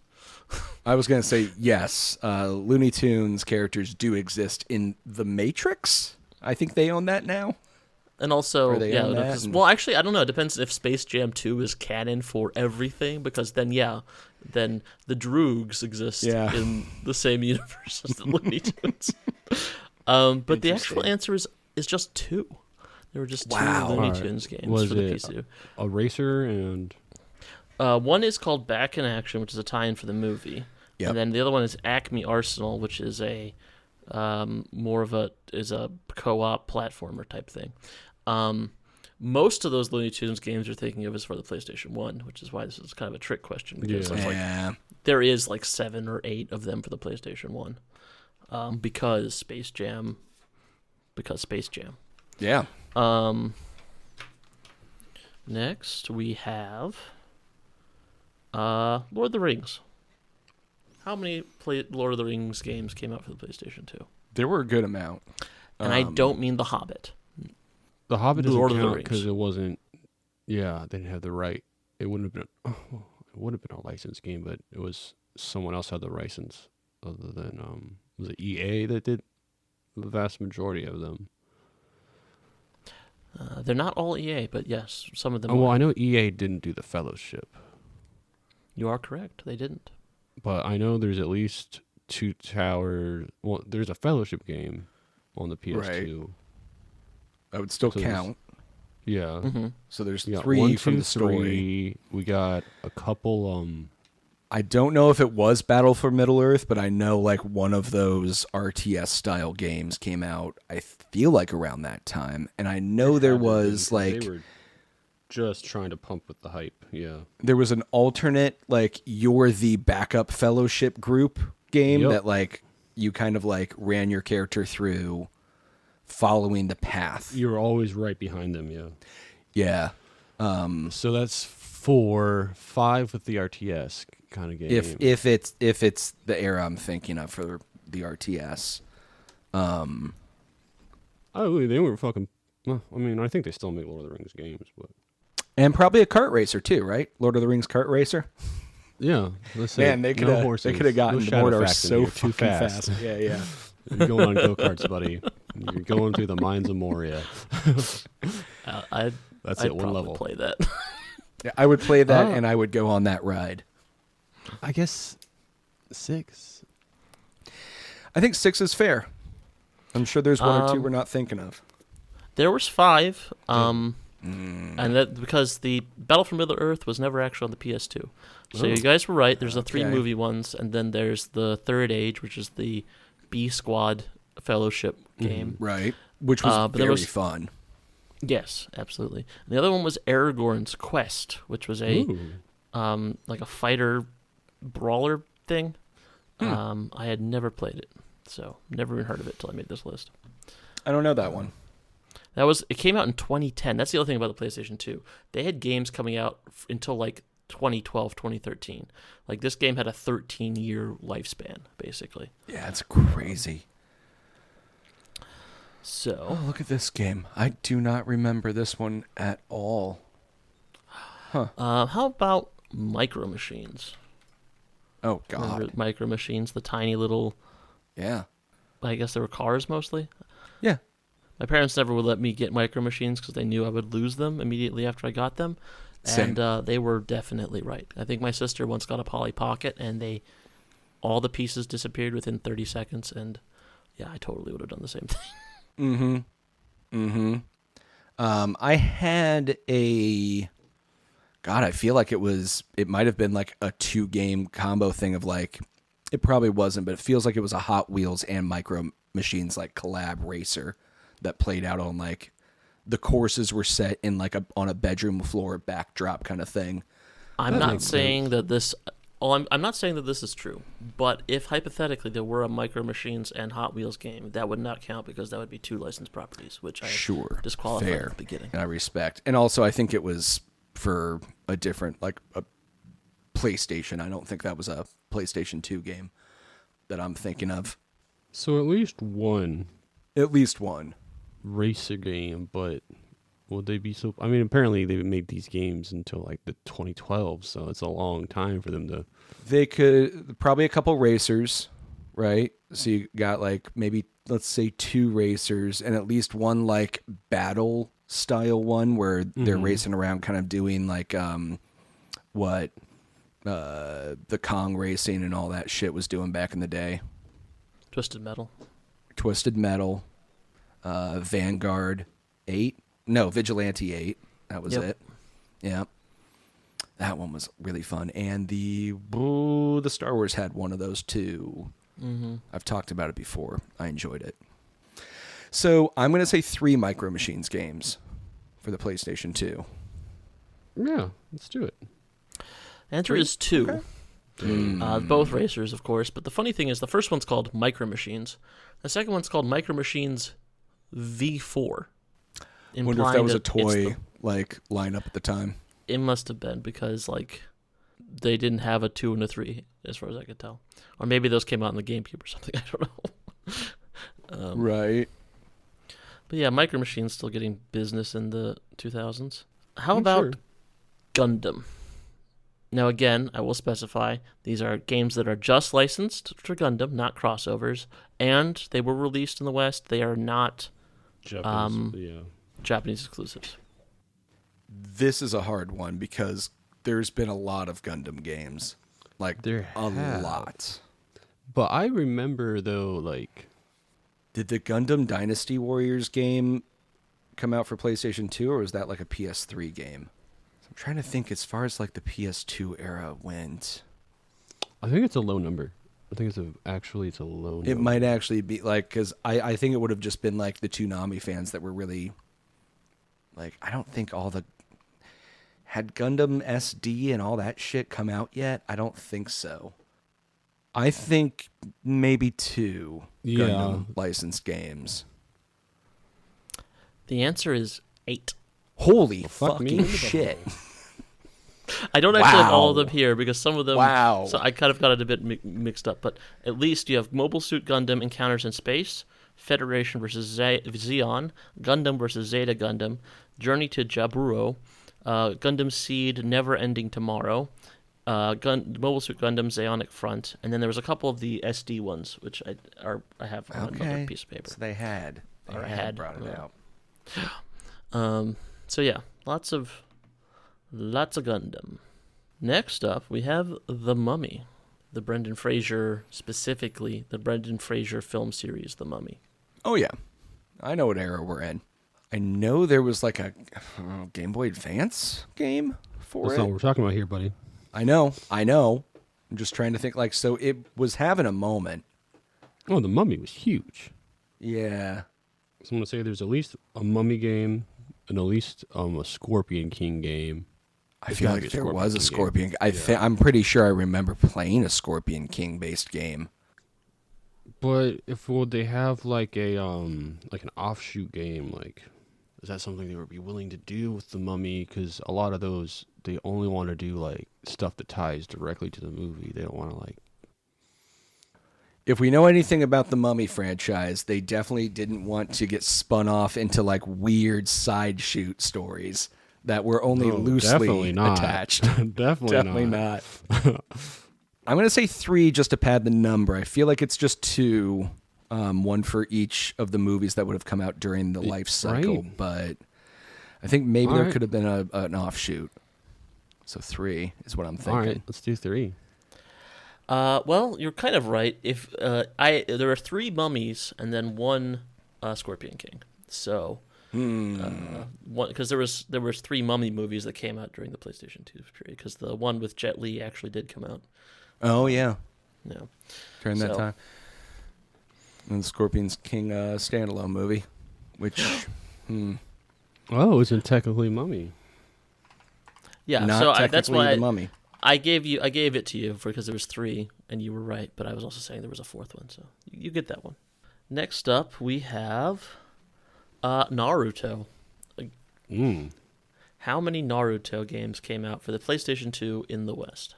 I was going to say, yes, Looney Tunes characters do exist in The Matrix. I think they own that now. And also, yeah, that? well, actually, I don't know. It depends if Space Jam 2 is canon for everything, because then the Droogs exist in the same universe as the Looney Tunes. But the actual answer is just 2. There were just 2 Looney Tunes games for the PC. A racer and... one is called Back in Action, which is a tie-in for the movie. Yep. And then the other one is Acme Arsenal, which is a more of a co-op platformer type thing. Most of those Looney Tunes games you're thinking of is for the PlayStation 1, which is why this is kind of a trick question, because there is like 7 or 8 of them for the PlayStation 1, because Space Jam. Yeah. Next we have Lord of the Rings. How many Lord of the Rings games came out for the PlayStation 2? There were a good amount. And I don't mean The Hobbit. The Hobbit doesn't count because it wasn't... Yeah, they didn't have the right... It would have been a licensed game, but it was someone else had the license other than... was it EA that did the vast majority of them? They're not all EA, but yes, some of them Well, I know EA didn't do the Fellowship. You are correct. They didn't. But I know there's at least 2 towers. Well, there's a Fellowship game on the PS2. Right. That would still count. Yeah. Mm-hmm. So there's 3 1, from 2, the story. 3. We got a couple... I don't know if it was Battle for Middle-earth, but I know like one of those RTS-style games came out, I feel like around that time. And I know there was like... They were just trying to pump with the hype, yeah. There was an alternate, like, you're the backup Fellowship group game that like you kind of like ran your character through following the path. You were always right behind them, yeah. Yeah. So that's 4, 5 with the RTS kind of game. If it's the era I'm thinking of for the RTS. Oh, they weren't fucking... Well, I mean, I think they still make Lord of the Rings games, but... And probably a kart racer too, right? Lord of the Rings kart racer. Yeah, let's say Man, they could have gotten to Mordor so too fast. Yeah. You're going on go-karts, buddy. You're going through the mines of Moria. I'd one level. Play that. Yeah, I would play that, and I would go on that ride. I guess 6. I think 6 is fair. I'm sure there's 1 or 2 we're not thinking of. There was 5. And that because the Battle for Middle-earth was never actually on the PS2. So you guys were right. There's the 3 movie ones, and then there's the Third Age, which is the B Squad Fellowship game. Right. Which was very fun. Yes, absolutely. And the other one was Aragorn's Quest, which was a like a fighter brawler thing. I had never played it, so never even heard of it till I made this list. I don't know that one. It came out in 2010. That's the other thing about the PlayStation 2. They had games coming out until like 2012, 2013. Like this game had a 13-year lifespan, basically. Yeah, it's crazy. So, look at this game. I do not remember this one at all. Huh. How about Micro Machines? Oh, God. Remember Micro Machines, the tiny little... Yeah. I guess they were cars mostly? Yeah. My parents never would let me get Micro Machines because they knew I would lose them immediately after I got them. Same. And they were definitely right. I think my sister once got a Polly Pocket, and all the pieces disappeared within 30 seconds, and yeah, I totally would have done the same thing. I had a... God, I feel like it might have been like a 2-game combo thing of like... It probably wasn't, but it feels like it was a Hot Wheels and Micro Machines like collab racer that played out on like the courses were set in like on a bedroom floor backdrop kind of thing. I'm not saying that this is true, but if hypothetically there were a Micro Machines and Hot Wheels game, that would not count because that would be 2 licensed properties, which I disqualified at the beginning. And I respect. And also I think it was for a different, like a PlayStation. I don't think that was a PlayStation 2 game that I'm thinking of. So at least one racer game, but would they be so? I mean, apparently they made these games until like the 2012, so it's a long time for them to. They could probably a couple racers, right? So you got like maybe let's say 2 racers and at least one like battle style one where they're racing around, kind of doing like what the Kong racing and all that shit was doing back in the day. Twisted Metal, Vanguard 8. No, Vigilante 8. That was it. Yeah. That one was really fun. And the Star Wars had one of those too. Mm-hmm. I've talked about it before. I enjoyed it. So I'm going to say 3 Micro Machines games for the PlayStation 2. Yeah, let's do it. Answer is 2. Okay. Both racers, of course. But the funny thing is the first one's called Micro Machines. The second one's called Micro Machines V4. Wonder if that was a toy like lineup at the time. It must have been, because like they didn't have a 2 and a 3 as far as I could tell, or maybe those came out in the GameCube or something. I don't know. Right. But yeah, Micro Machines still getting business in the 2000s. How about Gundam? Now again, I will specify these are games that are just licensed for Gundam, not crossovers, and they were released in the West. They are not Japanese exclusives. This is a hard one because there's been a lot of Gundam games. Like, lot. But I remember, though, like... Did the Gundam Dynasty Warriors game come out for PlayStation 2, or was that like a PS3 game? I'm trying to think as far as like the PS2 era went. I think it's a low number. I think it's a low number. It might actually be, like, because I think it would have just been like the Toonami fans that were really... Like, I don't think all the... Had Gundam SD and all that shit come out yet? I don't think so. I think maybe 2 Gundam licensed games. The answer is 8. Holy fucking shit. I don't actually have all of them here because some of them... Wow. So I kind of got it a bit mixed up. But at least you have Mobile Suit Gundam Encounters in Space, Federation versus Zeon, Gundam versus Zeta Gundam, Journey to Jaburo, Gundam Seed Never Ending Tomorrow, Mobile Suit Gundam Zeonic Front, and then there was a couple of the SD ones, which I have on another piece of paper. So they had brought it out. So yeah, lots of Gundam. Next up, we have The Mummy, the Brendan Fraser, specifically the Brendan Fraser film series, The Mummy. Oh yeah, I know what era we're in. I know there was like a Game Boy Advance game for That's it. not what we're talking about here, buddy. I know. I'm just trying to think, like, so it was having a moment. Oh, The Mummy was huge. Yeah. So I'm going to say there's at least a Mummy game and at least a Scorpion King game. I feel like there was a Scorpion King. I'm pretty sure I remember playing a Scorpion King based game. But would they have like a like an offshoot game? Like, is that something they would be willing to do with The Mummy? Because a lot of those, they only want to do like stuff that ties directly to the movie. They don't want to like... If we know anything about the Mummy franchise, they definitely didn't want to get spun off into like weird side shoot stories that were only loosely attached. Definitely not. I'm going to say 3 just to pad the number. I feel like it's just 2, one for each of the movies that would have come out during the life cycle. Right. But I think maybe there could have been an offshoot. So 3 is what I'm thinking. All right, let's do 3. Well, you're kind of right. If there are 3 mummies and then 1 Scorpion King. So, because there was 3 mummy movies that came out during the PlayStation 2 period. Because the one with Jet Li actually did come out. Oh yeah, yeah, during that time. And the Scorpion King standalone movie, which, oh, isn't technically Mummy. Yeah, not so that's why the Mummy. I gave it to you because there was 3, and you were right. But I was also saying there was a 4th one, so you get that one. Next up, we have Naruto. How many Naruto games came out for the PlayStation 2 in the West?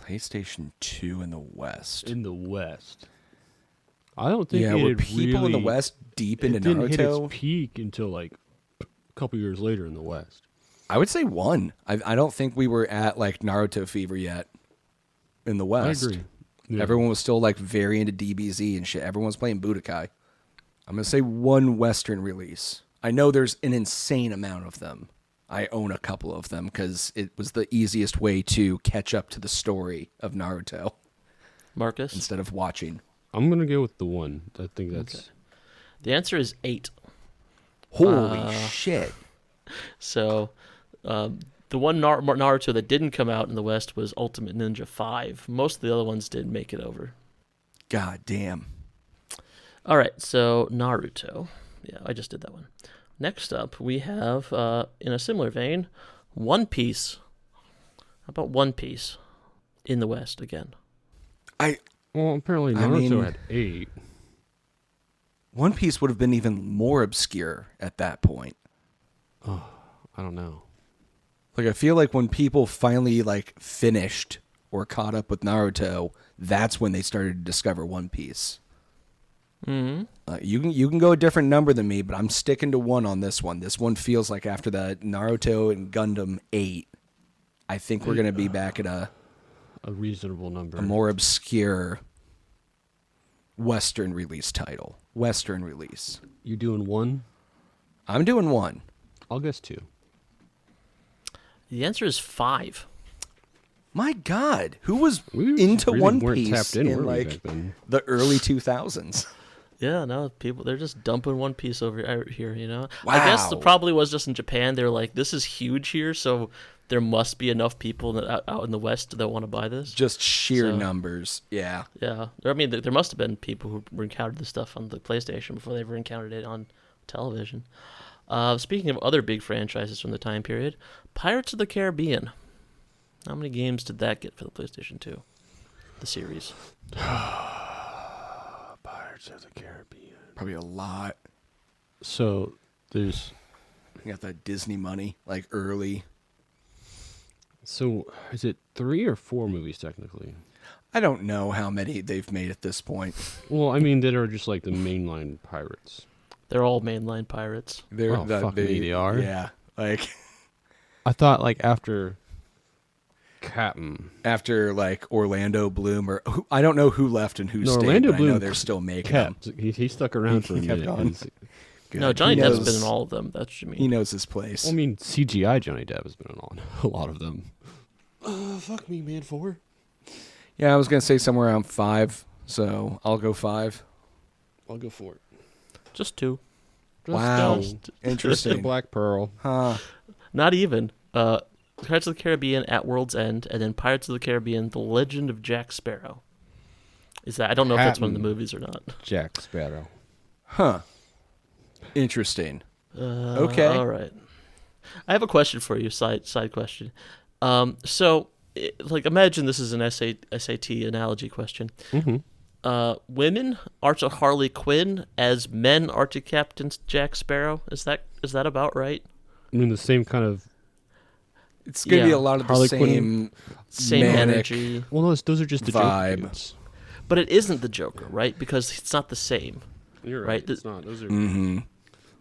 PlayStation 2 in the West. In the West. I don't think were people in the West deep into Naruto. It didn't hit its peak until like a couple years later in the West. I would say 1. I don't think we were at like Naruto fever yet in the West. I agree. Yeah. Everyone was still like very into DBZ and shit. Everyone was playing Budokai. I'm going to say 1 Western release. I know there's an insane amount of them. I own a couple of them because it was the easiest way to catch up to the story of Naruto. Marcus? Instead of watching. I'm going to go with the 1. I think that's... Okay. The answer is 8. Holy shit. So, the one Naruto that didn't come out in the West was Ultimate Ninja 5. Most of the other ones did make it over. God damn. All right, so Naruto. Yeah, I just did that one. Next up, we have, in a similar vein, One Piece. How about One Piece in the West again? Well, apparently Naruto had 8. One Piece would have been even more obscure at that point. Oh, I don't know. Like, I feel like when people finally, like, finished or caught up with Naruto, that's when they started to discover One Piece. Mm-hmm. You can go a different number than me, but I'm sticking to 1 on this one. This one feels like after the Naruto and Gundam 8, I think we're going to be back at a reasonable number. A more obscure Western release title. Western release. You doing 1? I'm doing 1. I'll guess 2. The answer is 5. My God, who was We into really One weren't Piece tapped in, in were we, like back then? the early 2000s? Yeah, no, they're just dumping One Piece over here, you know? Wow. I guess it probably was just in Japan. They're like, this is huge here, so there must be enough people out in the West that want to buy this. Just sheer numbers, yeah. Yeah, I mean, there must have been people who encountered this stuff on the PlayStation before they ever encountered it on television. Speaking of other big franchises from the time period, Pirates of the Caribbean. How many games did that get for the PlayStation 2? The series. Pirates of the Caribbean. Probably a lot. So there's... You got that Disney money, like early. So is it 3 or 4 movies technically? I don't know how many they've made at this point. Well, I mean, that are just like the mainline pirates. They're all mainline pirates. They are. Yeah, like I thought like after Captain, after like Orlando Bloom or I don't know who left and who stayed. Orlando but Bloom I know they're still making them. He stuck around for a kept minute. on. Good. No, Johnny Depp's been in all of them. That's what you mean. He knows his place. Well, I mean, CGI Johnny Depp has been on a lot of them. Fuck me, man. 4. Yeah, I was gonna say somewhere around 5, so I'll go 5. I'll go 4. Just 2. Wow, Just interesting. Black Pearl. Huh? Not even. Pirates of the Caribbean at World's End, and then Pirates of the Caribbean: The Legend of Jack Sparrow. Is that? I don't know if that's one of the movies or not. Jack Sparrow. Huh. Interesting. Okay. All right. I have a question for you. Side question. So, like, imagine this is an SAT analogy question. Mm-hmm. Women are to Harley Quinn as men are to Captain Jack Sparrow. Is that about right? I mean, the same kind of... It's going to be a lot of Harley the Quinn, same manic energy. Well, those are just the vibe. Joker dudes. But it isn't the Joker, right? Because it's not the same. You're right. right. It's not. Those are... Mm-hmm.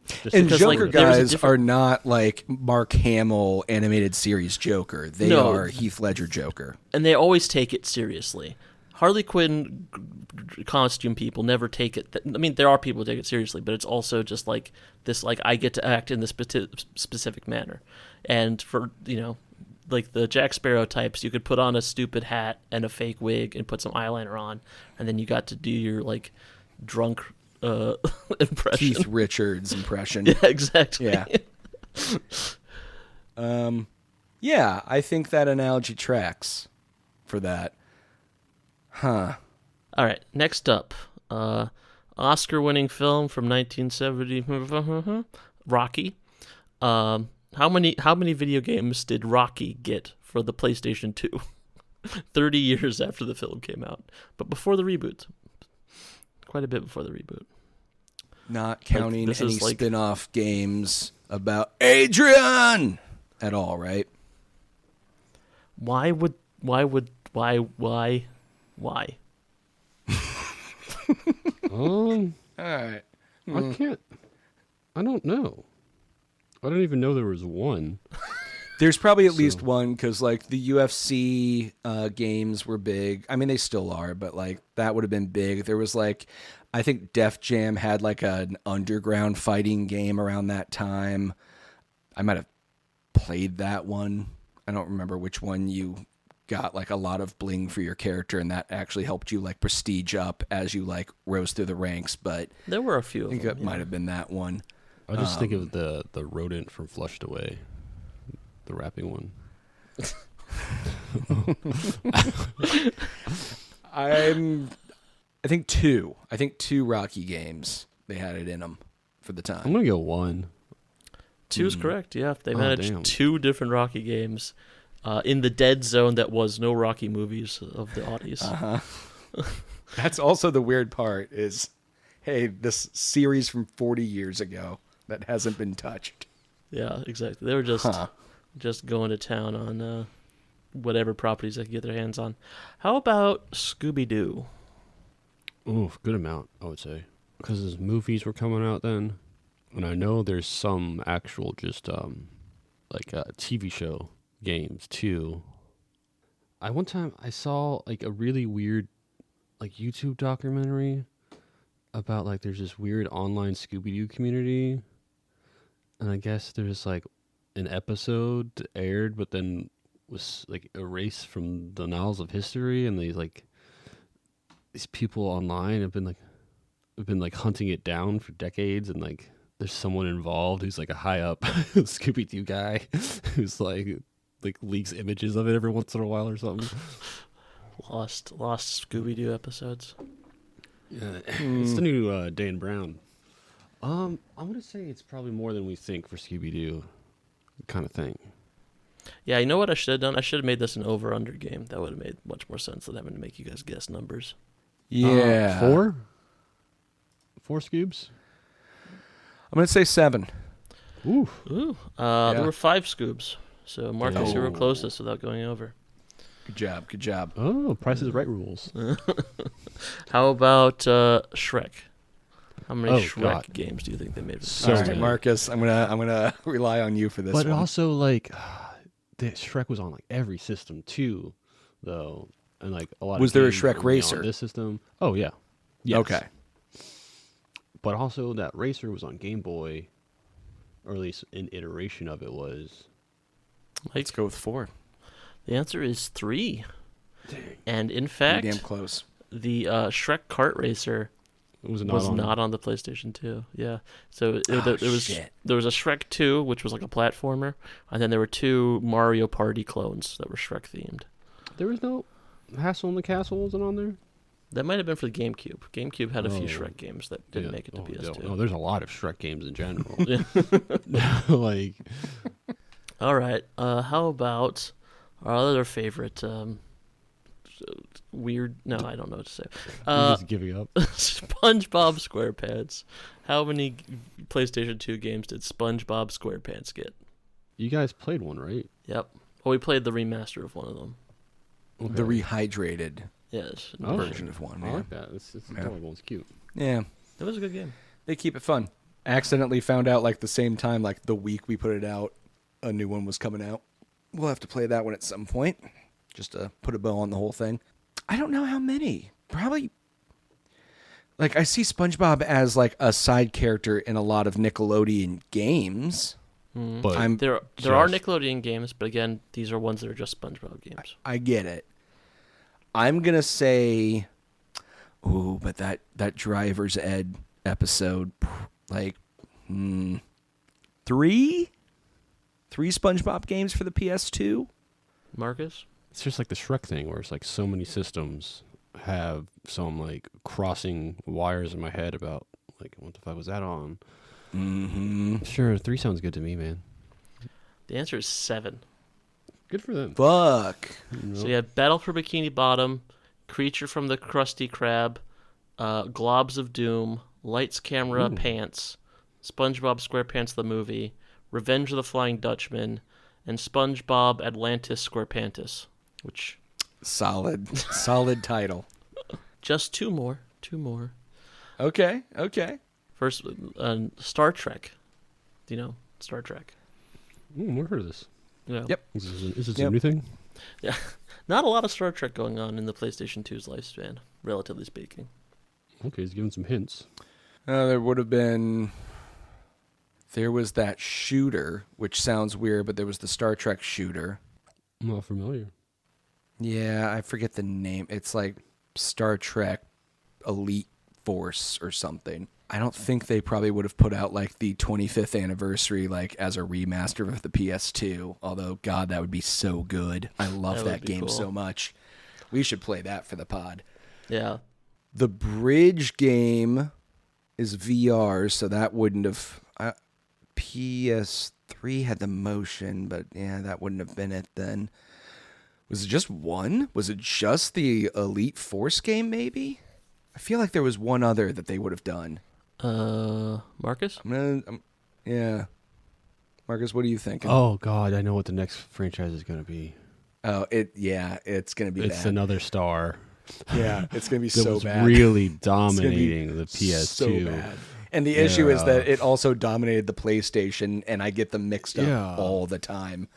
Just And because, Joker like, there's a guys different- are not like Mark Hamill animated series Joker. They are Heath Ledger Joker. And they always take it seriously. Harley Quinn costume people never take it. I mean, there are people who take it seriously, but it's also just like this, like, I get to act in this specific manner. And for, like the Jack Sparrow types, you could put on a stupid hat and a fake wig and put some eyeliner on, and then you got to do your, like, drunk impression. Keith Richards impression. Yeah, exactly. Yeah. Yeah, I think that analogy tracks for that. Huh. All right, next up, Oscar-winning film from 1970, Rocky. How many video games did Rocky get for the PlayStation 2? 30 years after the film came out, but before the reboot. Quite a bit before the reboot. Not counting this any is like- spin-off games about Adrian at all, right? Why would Why? All right. I don't know. I don't even know there was one. There's probably at least one, because like the UFC games were big. I mean, they still are, but like that would have been big. There was like, I think Def Jam had like an underground fighting game around that time. I might have played that one. I don't remember which one you got like a lot of bling for your character, and that actually helped you like prestige up as you like rose through the ranks. But there were a few. I think of them, it might have been that one. I just think of the rodent from Flushed Away, the rapping one. I think two Rocky games. They had it in them for the time. I'm gonna go one. 2 is correct. Yeah, they Oh, managed damn. 2 different Rocky games in the dead zone that was no Rocky movies of the oddies. That's also the weird part is, hey, this series from 40 years ago that hasn't been touched. Yeah, exactly. They were just going to town on whatever properties they could get their hands on. How about Scooby-Doo? Ooh, good amount, I would say, because his movies were coming out then, and I know there's some actual just like TV show games too. One time I saw like a really weird like YouTube documentary about like there's this weird online Scooby-Doo community, and I guess there's like an episode aired but then was like erased from the annals of history, and these people online have been like hunting it down for decades, and like there's someone involved who's like a high up Scooby-Doo guy who's like leaks images of it every once in a while or something. Lost Scooby-Doo episodes. Yeah, it's the new Dan Brown. I'm gonna say it's probably more than we think for Scooby-Doo kind of thing. Yeah, you know what I should have done? I should have made this an over-under game. That would have made much more sense than having to make you guys guess numbers. Yeah. 4 Scoobs? I'm going to say 7. Ooh. There were 5 Scoobs. So, Marcus, you were closest without going over. Good job. Oh, Price is Right rules. How about Shrek? How many God. games do you think they made? All right, Marcus, I'm gonna rely on you for this But one. also, like, the Shrek was on like every system too, though, and like a lot. Was of there a games Shrek were only Racer? on this system? Oh yeah. Yes. Okay. But also, that Racer was on Game Boy, or at least an iteration of it was. Let's go with 4. The answer is 3. Dang. And in fact, Pretty damn close. the Shrek Kart Racer It was not on the PlayStation 2. Yeah. So there was a Shrek 2, which was like a platformer, and then there were 2 Mario Party clones that were Shrek themed. There was no Hassle in the Castle wasn't on there. That might have been for the GameCube. GameCube had a few Shrek games that didn't make it to PS2. No, there's a lot of Shrek games in general. Like, all right. How about our other favorite weird? No, I don't know what to say. I'm just giving up. SpongeBob SquarePants. How many PlayStation 2 games did SpongeBob SquarePants get? You guys played one, right? Yep. Well, we played the remaster of one of them. Okay. The rehydrated Yes. version of one. I Yeah. like that. It's adorable. It's cute. Yeah. It was a good game. They keep it fun. Accidentally found out like the same time, like the week we put it out, a new one was coming out. We'll have to play that one at some point, just to put a bow on the whole thing. I don't know how many. Probably. Like, I see SpongeBob as like a side character in a lot of Nickelodeon games. But There are Nickelodeon games, but again, these are ones that are just SpongeBob games. I get it. I'm gonna say, but that Driver's Ed episode, like, 3 SpongeBob games for the PS2. Marcus? it's just like the Shrek thing, where it's like so many systems have some like crossing wires in my head about like what the fuck was that on? Mm-hmm. Sure, 3 sounds good to me, man. The answer is 7. Good for them. Fuck. So you have Battle for Bikini Bottom, Creature from the Krusty Krab, Globs of Doom, Lights, Camera, Pants, SpongeBob SquarePants the Movie, Revenge of the Flying Dutchman, and SpongeBob Atlantis SquarePantis, which Solid title. Just two more. Okay. First, Star Trek. Do you know Star Trek? Never heard of this. Yeah. Yep. Is this anything? Yeah. Not a lot of Star Trek going on in the PlayStation 2's lifespan, relatively speaking. Okay, he's giving some hints. There was that shooter, which sounds weird, but there was the Star Trek shooter. I'm not familiar. Yeah, I forget the name. It's like Star Trek Elite Force or something. I don't think they probably would have put out like the 25th anniversary like as a remaster of the PS2. Although, God, that would be so good. I love that game so much. We should play that for the pod. Yeah. The bridge game is VR, so that wouldn't have... PS3 had the motion, but yeah, that wouldn't have been it then. Was it just one? Was it just the Elite Force game, maybe? I feel like there was one other that they would have done. Marcus? Yeah. Marcus, what are you thinking? Oh, God, I know what the next franchise is going to be. Oh, it's going to be bad. It's another Star. Yeah, it's going to be that so was bad. really dominating the PS2. So bad. And the issue is that it also dominated the PlayStation, and I get them mixed up all the time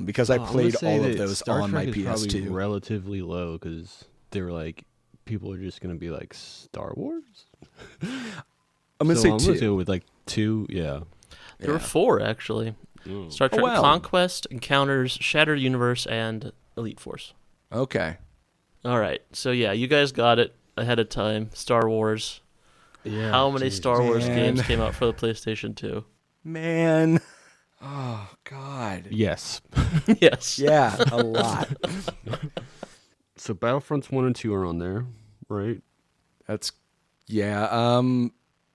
because I played all of those Star on Trek my is PS2. Probably relatively low because they were like, people are just going to be like, Star Wars? I'm going to say I'm 2. going to go with like 2, yeah. There were 4, actually. Star Trek Conquest, Encounters, Shattered Universe, and Elite Force. Okay. All right. So, yeah, you guys got it ahead of time. Star Wars. Yeah. How many Star Wars games came out for the PlayStation 2? Man. Oh, God. Yes. Yes. Yeah, a lot. So Battlefronts 1 and 2 are on there, right?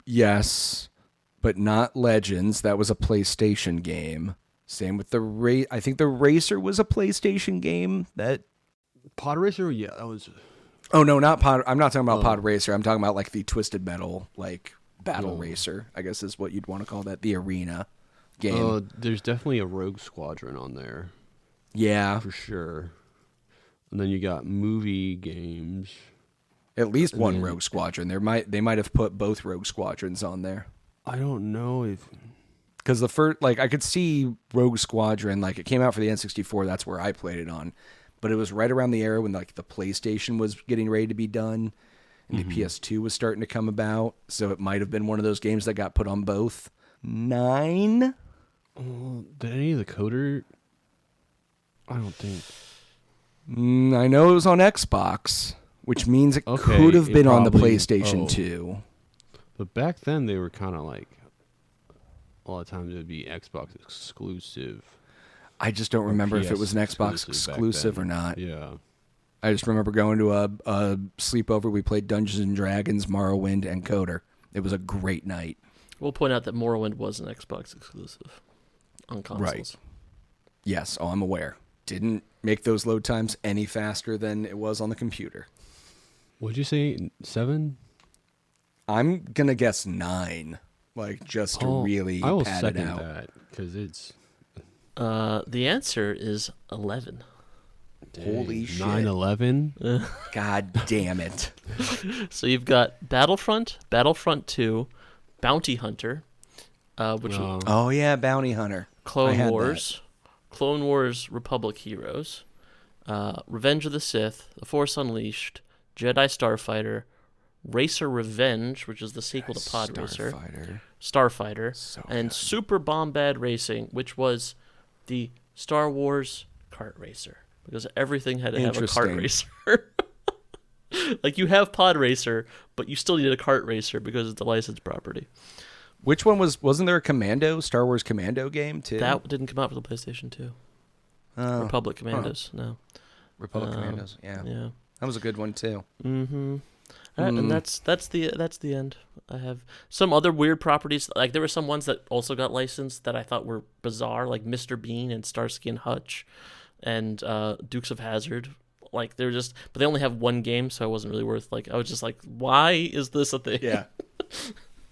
Yes, but not Legends. That was a PlayStation game. Same with I think the Racer was a PlayStation game. That Pod Racer, yeah, that was... Oh, no, not Pod. I'm not talking about Pod Racer. I'm talking about like the Twisted Metal, like Battle Racer, I guess is what you'd want to call that. The arena game. There's definitely a Rogue Squadron on there. Yeah. For sure. And then you got movie games. At least one Rogue Squadron. They might have put both Rogue Squadrons on there. I don't know if... Because the first, like, I could see Rogue Squadron, like, it came out for the N64, that's where I played it on. But it was right around the era when, like, the PlayStation was getting ready to be done, and the PS2 was starting to come about, so it might have been one of those games that got put on both. 9? Did any of the coder... I don't think... I know it was on Xbox, which means it could have been on the PlayStation 2. But back then, they were kind of like... A lot of times it would be Xbox exclusive. I just don't remember if it was an Xbox exclusive or not. Yeah. I just remember going to a sleepover. We played Dungeons and Dragons, Morrowind, and Coder. It was a great night. We'll point out that Morrowind was an Xbox exclusive on consoles. Right. Yes, I'm aware. Didn't make those load times any faster than it was on the computer. What'd you say, 7? I'm going to guess 9, like just to really pad it out. I will second that, because it's... The answer is 11. Holy shit. 9/11? God damn it. So you've got Battlefront, Battlefront 2, Bounty Hunter, which Oh yeah, Bounty Hunter. Clone Wars, Clone Wars Republic Heroes, Revenge of the Sith, The Force Unleashed, Jedi Starfighter, Racer Revenge, which is the sequel to Pod Racer, Starfighter, and Super Bombad Racing, which was the Star Wars kart racer, because everything had to have a kart racer. Like, you have Pod Racer, but you still need a kart racer because it's a licensed property. Which one wasn't there a Star Wars Commando game too? That didn't come out for the PlayStation 2. Republic Commandos, no. Republic Commandos, yeah. That was a good one too. Mm-hmm. All right, and that's the end. I have some other weird properties. Like, there were some ones that also got licensed that I thought were bizarre, like Mr. Bean and Starsky and Hutch, and Dukes of Hazzard. Like, they're just, but they only have one game, so it wasn't really worth. Like, I was just like, why is this a thing? Yeah.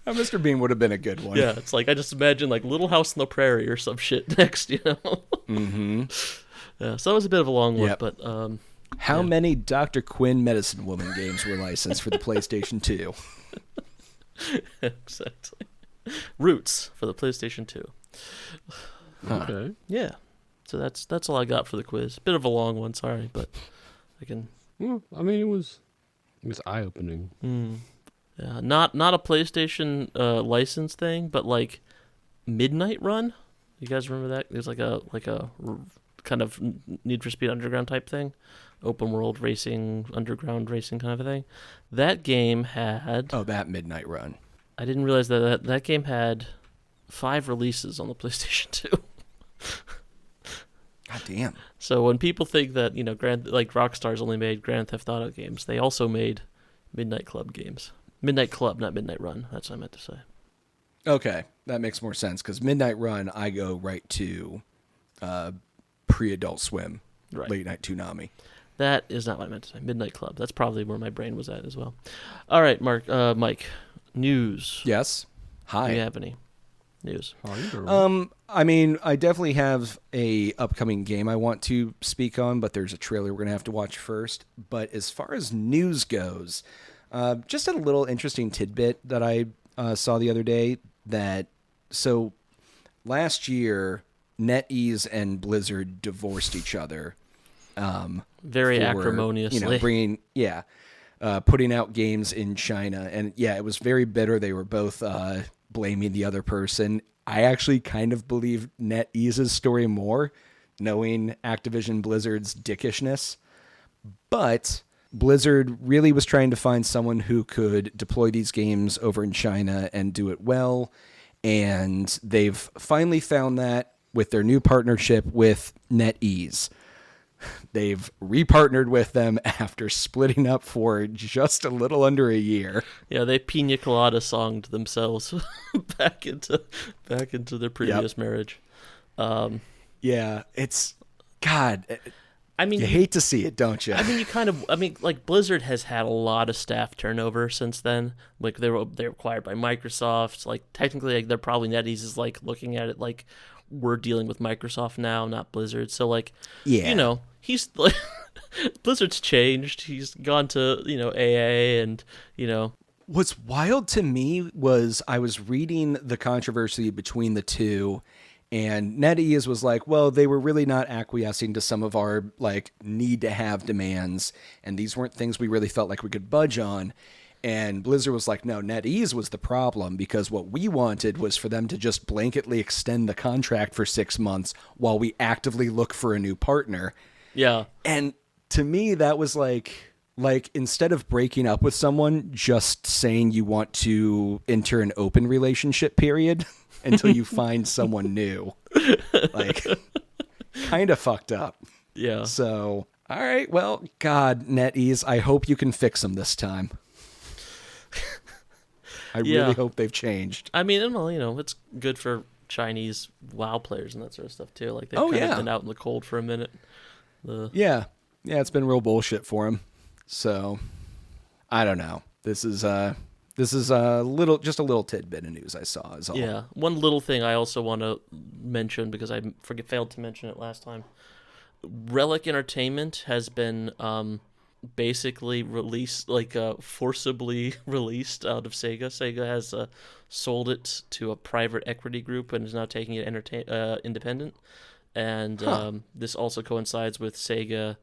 Mr. Bean would have been a good one. Yeah, it's like I just imagine like Little House on the Prairie or some shit next, you know. Mm-hmm. Yeah, so that was a bit of a long one, but How many Dr. Quinn Medicine Woman games were licensed for the PlayStation 2? Exactly. Roots for the PlayStation 2. Okay. Yeah. So that's all I got for the quiz. Bit of a long one, sorry, but I can. Well, I mean, it was eye-opening. Yeah, not a PlayStation license thing, but like Midnight Run. You guys remember that? There's like a kind of Need for Speed Underground type thing, open world racing, underground racing kind of a thing. That game had. Oh, that Midnight Run. I didn't realize that game had 5 releases on the PlayStation 2. God damn. So when people think that Rockstar's only made Grand Theft Auto games, they also made Midnight Club games. Midnight Club, not Midnight Run. That's what I meant to say. Okay, that makes more sense because Midnight Run, I go right to pre-Adult Swim, Right. Late Night Toonami. That is not what I meant to say. Midnight Club. That's probably where my brain was at as well. All right, Mike. News. Yes. Hi. Do you have any news? I mean, I definitely have a upcoming game I want to speak on, but there's a trailer we're gonna have to watch first. But as far as news goes, just a little interesting tidbit that I saw the other day. So last year, NetEase and Blizzard divorced each other. Very for, acrimoniously. Putting out games in China. And yeah, it was very bitter. They were both blaming the other person. I actually kind of believe NetEase's story more, knowing Activision Blizzard's dickishness. But Blizzard really was trying to find someone who could deploy these games over in China and do it well. And they've finally found that with their new partnership with NetEase. They've repartnered with them after splitting up for just a little under a year. Yeah, they piña colada songed themselves back into their previous marriage. Yeah, it's God. I mean, you hate to see it, don't you? I mean, like Blizzard has had a lot of staff turnover since then. Like they were acquired by Microsoft. Like technically, like, they're probably NetEase is like looking at it like we're dealing with Microsoft now, not Blizzard. So like, yeah, he's like Blizzard's changed. He's gone to AA and What's wild to me was I was reading the controversy between the two. And NetEase was like, well, they were really not acquiescing to some of our like need to have demands. And these weren't things we really felt like we could budge on. And Blizzard was like, no, NetEase was the problem because what we wanted was for them to just blanketly extend the contract for 6 months while we actively look for a new partner. Yeah. And to me, that was like instead of breaking up with someone, just saying you want to enter an open relationship period until you find someone new. Like, kind of fucked up. Yeah. So, all right. Well, God, NetEase, I hope you can fix them this time. I really hope they've changed. I mean, it's good for Chinese WoW players and that sort of stuff too. Like they've kind of been out in the cold for a minute. Yeah, it's been real bullshit for them. So, I don't know. This is a little tidbit of news I saw is all. Yeah, one little thing I also want to mention because I failed to mention it last time. Relic Entertainment has been basically released, forcibly released out of Sega. Sega has sold it to a private equity group and is now taking it independent. And this also coincides with Sega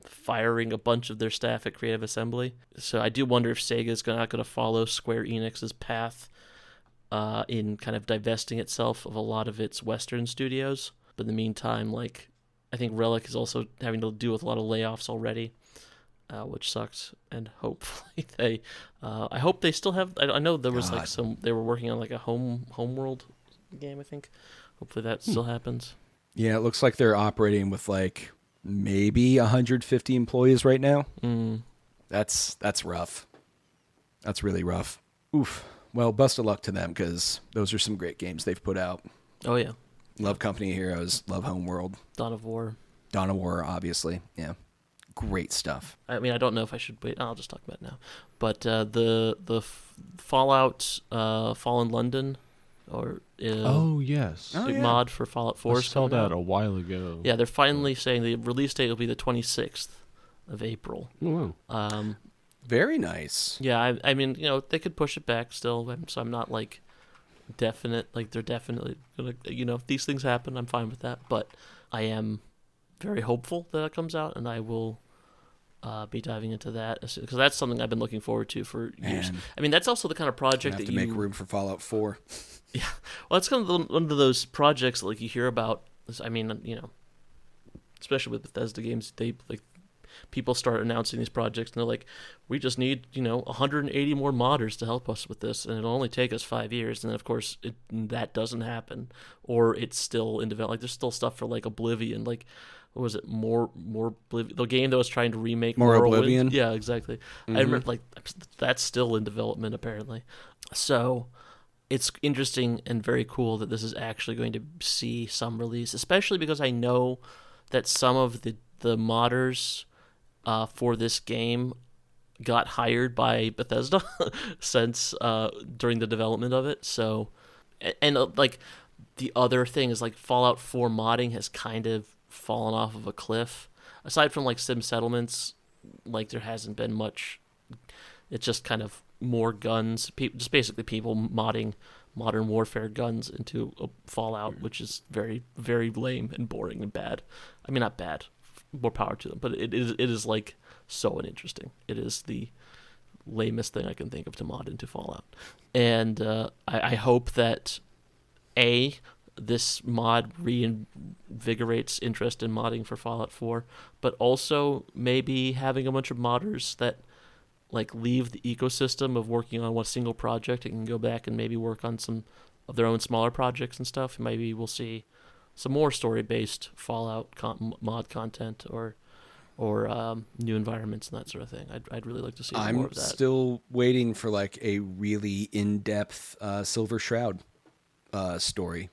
firing a bunch of their staff at Creative Assembly. So I do wonder if Sega is not going to follow Square Enix's path in kind of divesting itself of a lot of its Western studios. But in the meantime, I think Relic is also having to deal with a lot of layoffs already, which sucks. And hopefully I hope they still have. I know there was they were working on a homeworld game. I think hopefully that still happens. Yeah, it looks like they're operating with maybe 150 employees right now. That's rough. That's really rough. Oof. Well, best of luck to them because those are some great games they've put out. Oh yeah. Love Company of Heroes. Love Homeworld. Dawn of War, obviously. Yeah. Great stuff. I mean, I don't know if I should wait. I'll just talk about it now. But the Fallout Fallen London or oh yes, big mod for Fallout 4. I saw that a while ago. Yeah, they're finally saying the release date will be the 26th of April. Oh, wow. Very nice. Yeah, I mean, they could push it back still, so I'm not like definite. Like they're definitely gonna, if these things happen, I'm fine with that. But I am very hopeful that it comes out, and I will be diving into that because that's something I've been looking forward to for years. I mean, that's also the kind of project have that to make room for Fallout 4. Yeah, well, it's kind of one of those projects that, like, you hear about. I mean, especially with Bethesda games, they like. People start announcing these projects, and they're like, we just need, 180 more modders to help us with this, and it'll only take us 5 years. And then, of course, that doesn't happen, or it's still in development. Like, there's still stuff for, like, Oblivion. Like, what was it? More Oblivion. The game that was trying to remake more Morrowind. Oblivion? Yeah, exactly. I remember, like, that's still in development, apparently. So it's interesting and very cool that this is actually going to see some release, especially because I know that some of the modders for this game got hired by Bethesda since during the development of it. So, and like the other thing is, like, Fallout 4 modding has kind of fallen off of a cliff. Aside from like Sim Settlements, like there hasn't been much. It's just kind of more guns, just basically people modding Modern Warfare guns into a Fallout, which is very, very lame and boring and bad. I mean, not bad. More power to them, but it is like so uninteresting. It is the lamest thing I can think of to mod into Fallout, and I hope that this mod reinvigorates interest in modding for Fallout 4, but also maybe having a bunch of modders that like leave the ecosystem of working on one single project and can go back and maybe work on some of their own smaller projects and stuff. Maybe we'll see some more story-based Fallout mod content or new environments and that sort of thing. I'd really like to see more of that. I'm still waiting for like a really in-depth Silver Shroud story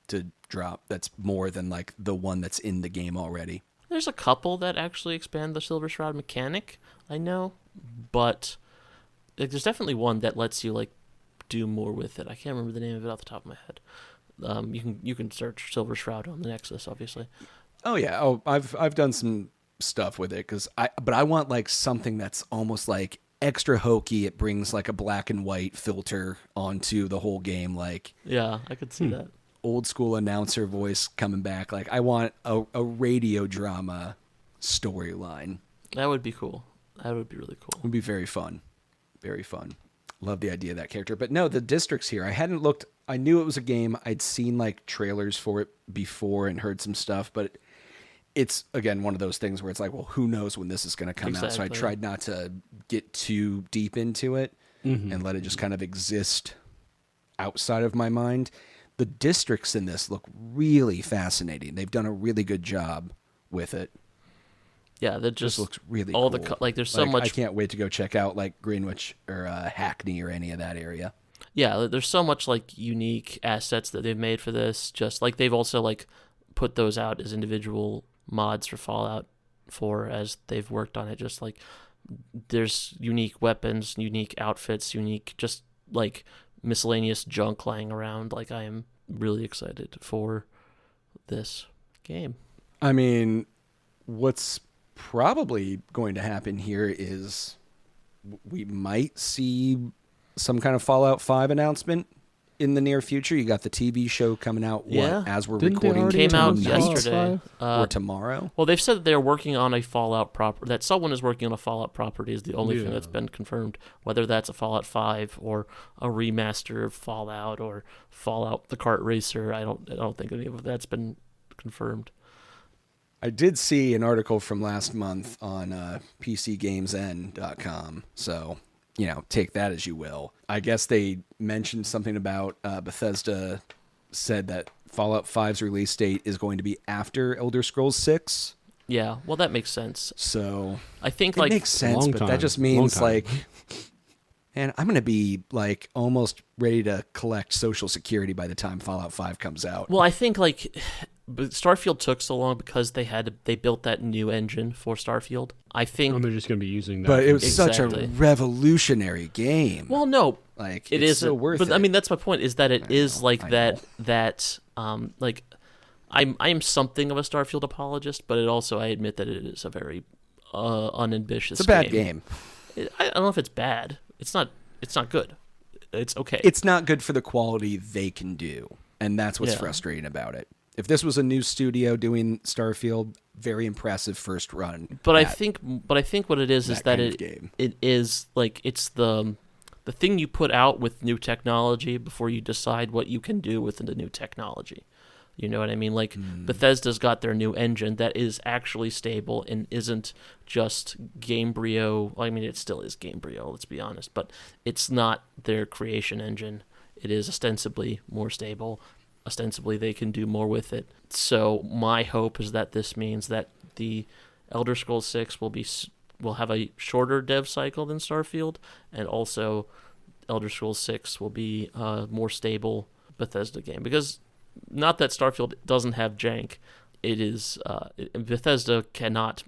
to drop. That's more than like the one that's in the game already. There's a couple that actually expand the Silver Shroud mechanic, I know, but like, there's definitely one that lets you like do more with it. I can't remember the name of it off the top of my head. You can search Silver Shroud on the Nexus, obviously. Oh yeah. Oh, I've done some stuff with it but I want like something that's almost like extra hokey. It brings like a black and white filter onto the whole game. Like, yeah, I could see that. Old school announcer voice coming back. Like, I want a radio drama storyline. That would be cool. That would be really cool. It would be very fun. Very fun. Love the idea of that character. But no, the districts here, I hadn't looked. I knew it was a game. I'd seen like trailers for it before and heard some stuff, but it's, again, one of those things where it's like, well, who knows when this is going to come out? So I tried not to get too deep into it and let it just kind of exist outside of my mind. The districts in this look really fascinating. They've done a really good job with it. Yeah, that just looks really all cool. There's so much. I can't wait to go check out like Greenwich or Hackney or any of that area. Yeah, there's so much like unique assets that they've made for this. Just like they've also like put those out as individual mods for Fallout 4 as they've worked on it. Just like there's unique weapons, unique outfits, unique just like miscellaneous junk lying around. Like, I am really excited for this game. I mean, what's probably going to happen here is we might see some kind of Fallout 5 announcement in the near future. You got the TV show coming out as we're recording. Came out yesterday or tomorrow. Well, they've said that they're working on a Fallout property. That someone is working on a Fallout property is the only thing that's been confirmed. Whether that's a Fallout 5 or a remaster of Fallout or Fallout the Kart Racer, I don't think any of that's been confirmed. I did see an article from last month on PCGamesN.com, so take that as you will. I guess they mentioned something about Bethesda said that Fallout 5's release date is going to be after Elder Scrolls 6. Yeah, well, that makes sense. So I think it makes sense, but that just means like, and I'm going to be like almost ready to collect Social Security by the time Fallout 5 comes out. Well, I think like Starfield took so long because they built that new engine for Starfield. I think they're just going to be using that. But it was such a revolutionary game. Well, no, Like It it's is so worth but it. I mean, that's my point. Is that it is know, like I that. Like I'm something of a Starfield apologist, but I admit that it is a very unambitious. It's a bad game. I don't know if it's bad. It's not good. It's okay. It's not good for the quality they can do, and that's what's Yeah. frustrating about it. If this was a new studio doing Starfield, very impressive first run. But I think what it is that kind of it game. it is like it's the thing you put out with new technology before you decide what you can do with the new technology. You know what I mean? Like Bethesda's got their new engine that is actually stable and isn't just Gamebryo. I mean, it still is Gamebryo, let's be honest, but it's not their creation engine. It is ostensibly more stable. Ostensibly, they can do more with it. So my hope is that this means that the Elder Scrolls 6 will have a shorter dev cycle than Starfield, and also Elder Scrolls 6 will be a more stable Bethesda game. Because not that Starfield doesn't have jank, it is Bethesda cannot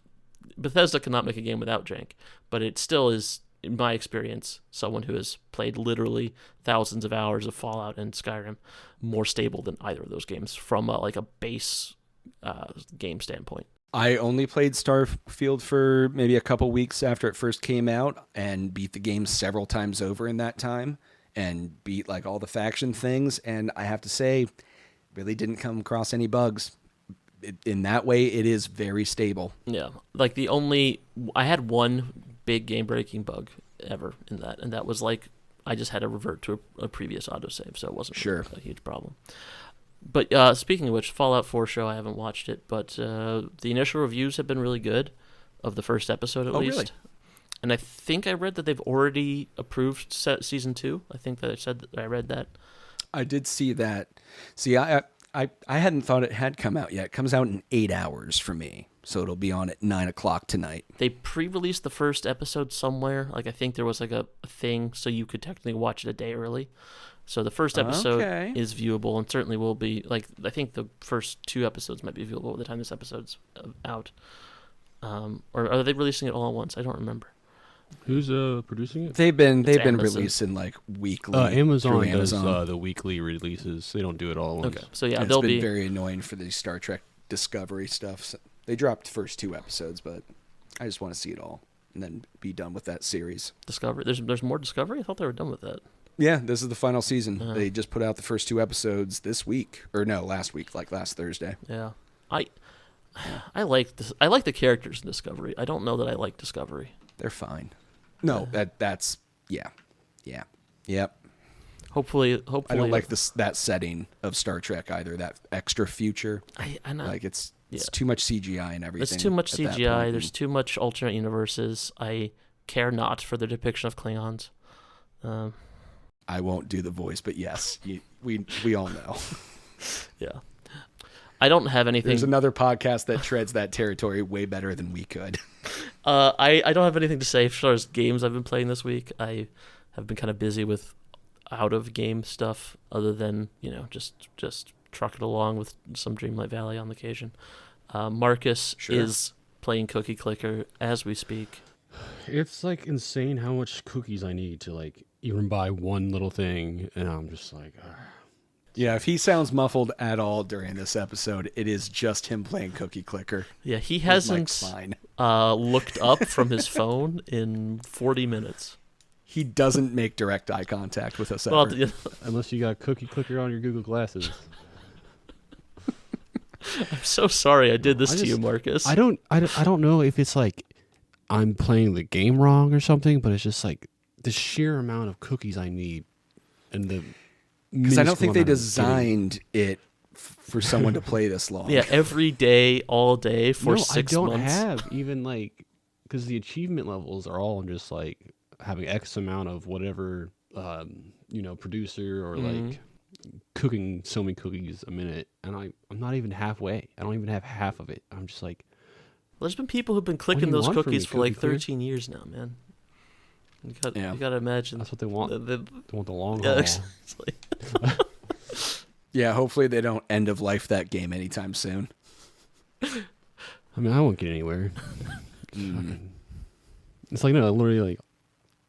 make a game without jank, but it still is, in my experience, someone who has played literally thousands of hours of Fallout and Skyrim, more stable than either of those games from like a base game standpoint. I only played Starfield for maybe a couple weeks after it first came out and beat the game several times over in that time and beat like all the faction things. And I have to say, really didn't come across any bugs. In that way, it is very stable. Yeah, like I had one big game-breaking bug ever in that, and that was like I just had to revert to a previous autosave, so it wasn't Sure. a huge problem. But speaking of which, Fallout 4 show, I haven't watched it, but the initial reviews have been really good, of the first episode at least. Really? And I think I read that they've already approved season 2. I think that I read that. I did see that. See, I hadn't thought it had come out yet. It comes out in 8 hours for me, so it'll be on at 9:00 tonight. They pre-released the first episode somewhere. Like I think there was like a thing, so you could technically watch it a day early. So the first episode is viewable and certainly will be, like, I think the first 2 episodes might be viewable by the time this episode's out. Or are they releasing it all at once? I don't remember. Who's producing it? They've been Amazon. releasing like weekly. Amazon does Amazon. the weekly releases. They don't do it all at once. Okay, so yeah, It's they'll been be very annoying for the Star Trek Discovery stuff. So they dropped the first 2 episodes, but I just want to see it all and then be done with that series. Discovery. There's more Discovery? I thought they were done with that. Yeah, this is the final season. They just put out the first 2 episodes this week, or no, last week, like last Thursday. Yeah, I like this. I like the characters in Discovery. I don't know that I like Discovery. They're fine. No, that's yep. Hopefully. I don't like that setting of Star Trek either. That extra future, I know. like it's too much CGI and everything. There's too much at that CGI. point. There's too much alternate universes. I care not for the depiction of Klingons. I won't do the voice, but yes, we all know. Yeah. I don't have anything. There's another podcast that treads that territory way better than we could. I don't have anything to say as far as games I've been playing this week. I have been kind of busy with out of game stuff, other than just truck it along with some Dreamlight Valley on occasion. Marcus is playing Cookie Clicker as we speak. It's like insane how much cookies I need to like even buy one little thing, and I'm just like. Yeah, if he sounds muffled at all during this episode, it is just him playing Cookie Clicker. Yeah, he hasn't looked up from his phone in 40 minutes. He doesn't make direct eye contact with us ever. Well, unless you got Cookie Clicker on your Google Glasses. I'm so sorry I did this to you, Marcus. I don't know if it's like I'm playing the game wrong or something, but it's just like the sheer amount of cookies I need and the. Because I don't think they designed it for someone to play this long. Yeah, every day, all day for 6 months. I don't have even like, because the achievement levels are all just like having X amount of whatever, producer or like cooking so many cookies a minute, and I'm not even halfway. I don't even have half of it. I'm just like. Well, there's been people who've been clicking those cookies for like 13 years now, man. You got to imagine. That's what they want. They want the long haul. Yeah, exactly. Yeah, hopefully they don't end of life that game anytime soon. I mean, I won't get anywhere. It's like, no, literally, like,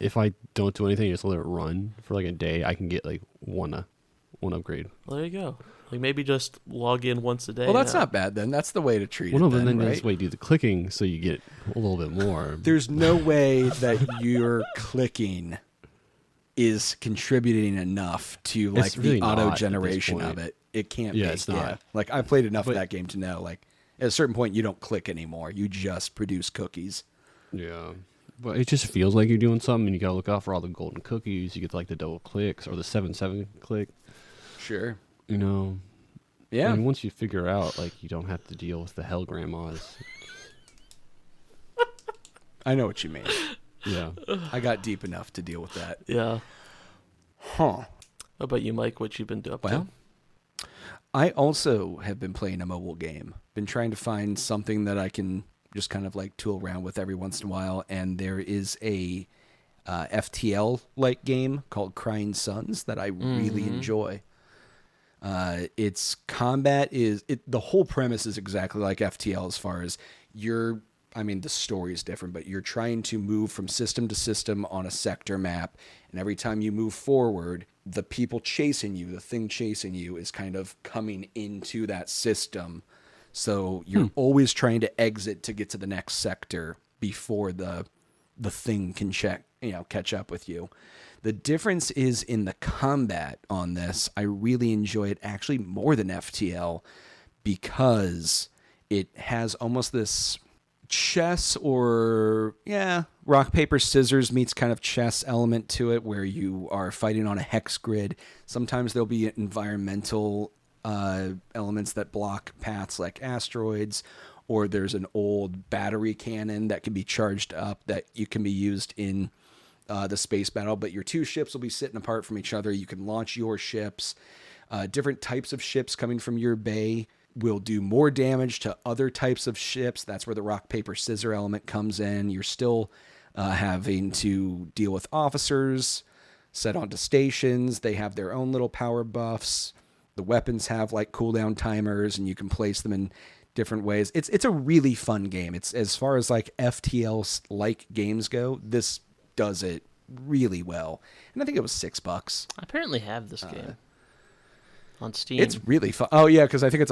if I don't do anything, just let it run for like a day, I can get like one upgrade. Well, there you go. Like maybe just log in once a day. Well, that's not bad then. That's the way to treat well, it. No, but then right? this way you do the clicking, so you get a little bit more. There's no way that your clicking is contributing enough to like It's really the auto not generation at this of point. it. It can't be. Yeah, it's not. Like I played enough of that game to know like at a certain point you don't click anymore. You just produce cookies. Yeah. But it just feels like you're doing something, and you gotta look out for all the golden cookies. You get like the double clicks or the 7/7 click. Sure. You know. Yeah. And once you figure out, like, you don't have to deal with the hell grandmas. I know what you mean. Yeah. I got deep enough to deal with that. Yeah. Huh. How about you, Mike? What you've been doing? Well, I also have been playing a mobile game. Been trying to find something that I can just kind of like tool around with every once in a while. And there is a FTL-like game called Crying Sons that I really enjoy. Its combat the whole premise is exactly like FTL as far as the story is different, but you're trying to move from system to system on a sector map. And every time you move forward, the people chasing you, the thing chasing you is kind of coming into that system. So you're always trying to exit to get to the next sector before the thing can catch up with you. The difference is in the combat on this. I really enjoy it actually more than FTL because it has almost this chess or rock, paper, scissors meets kind of chess element to it where you are fighting on a hex grid. Sometimes there'll be environmental elements that block paths like asteroids, or there's an old battery cannon that can be charged up that you can be used in the space battle, but your two ships will be sitting apart from each other. You can launch your ships. Different types of ships coming from your bay will do more damage to other types of ships. That's where the rock, paper, scissor element comes in. You're still having to deal with officers set onto stations. They have their own little power buffs. The weapons have like cooldown timers, and you can place them in different ways. It's a really fun game. It's as far as like FTL like games go, this does it really well. And I think it was $6. I apparently have this game on Steam. It's really fun. Oh yeah, because I think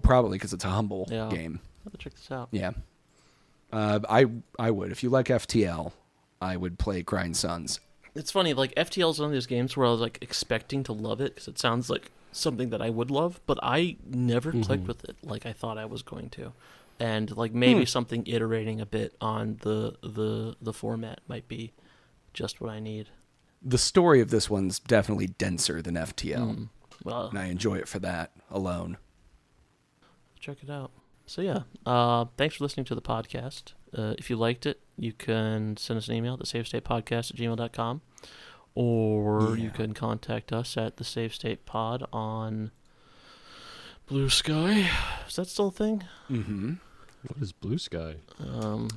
probably because it's a humble game. I'll have to check this out. Yeah. I would. If you like FTL, I would play Crying Sons. It's funny, like FTL is one of those games where I was like expecting to love it because it sounds like something that I would love, but I never clicked with it like I thought I was going to. And like maybe something iterating a bit on the format might be just what I need. The story of this one's definitely denser than FTL. Well, and I enjoy it for that alone. Check it out. So yeah, thanks for listening to the podcast. If you liked it, you can send us an email at thesavestatepodcast@gmail.com, or you can contact us at thesavestatepod on Blue Sky. Is that still a thing? Mm-hmm. What is Blue Sky?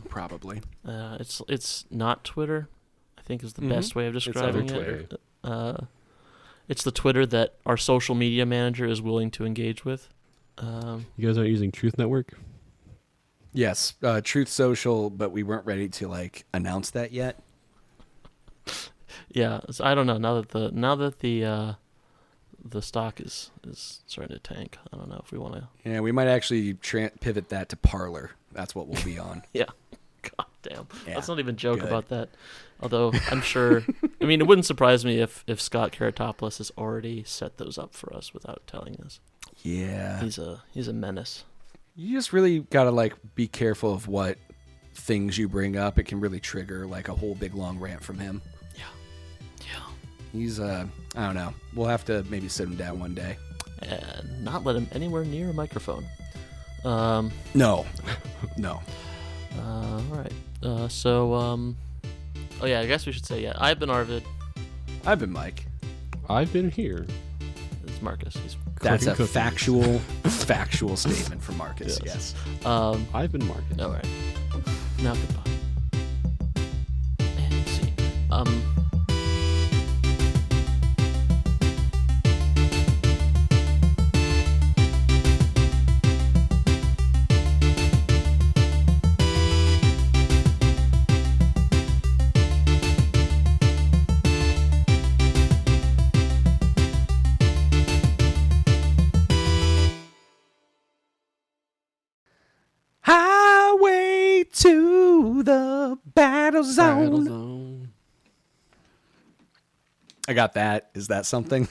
Probably. It's not Twitter, I think is the best way of describing it. It's the Twitter that our social media manager is willing to engage with. You guys aren't using Truth Network? Yes, Truth Social, but we weren't ready to like announce that yet. Yeah, so I don't know. Now that the stock is starting to tank, I don't know if we want to. Yeah, we might actually pivot that to Parler. That's what we'll be on. Yeah. God damn. Yeah, let's not even joke about that. Although I'm sure, I mean, it wouldn't surprise me if Scott Karatopoulos has already set those up for us without telling us. Yeah. He's a menace. You just really got to like be careful of what things you bring up. It can really trigger like a whole big long rant from him. Yeah. He's I don't know. We'll have to maybe sit him down one day. And not let him anywhere near a microphone. No. All right. Oh yeah, I guess we should say, I've been Arvid. I've been Mike. I've been here. It's Marcus. That's a cookies. factual statement from Marcus. Yes. I've been Marcus. All right. Now goodbye. And see. to the battle zone. Battlezone. I got that. Is that something?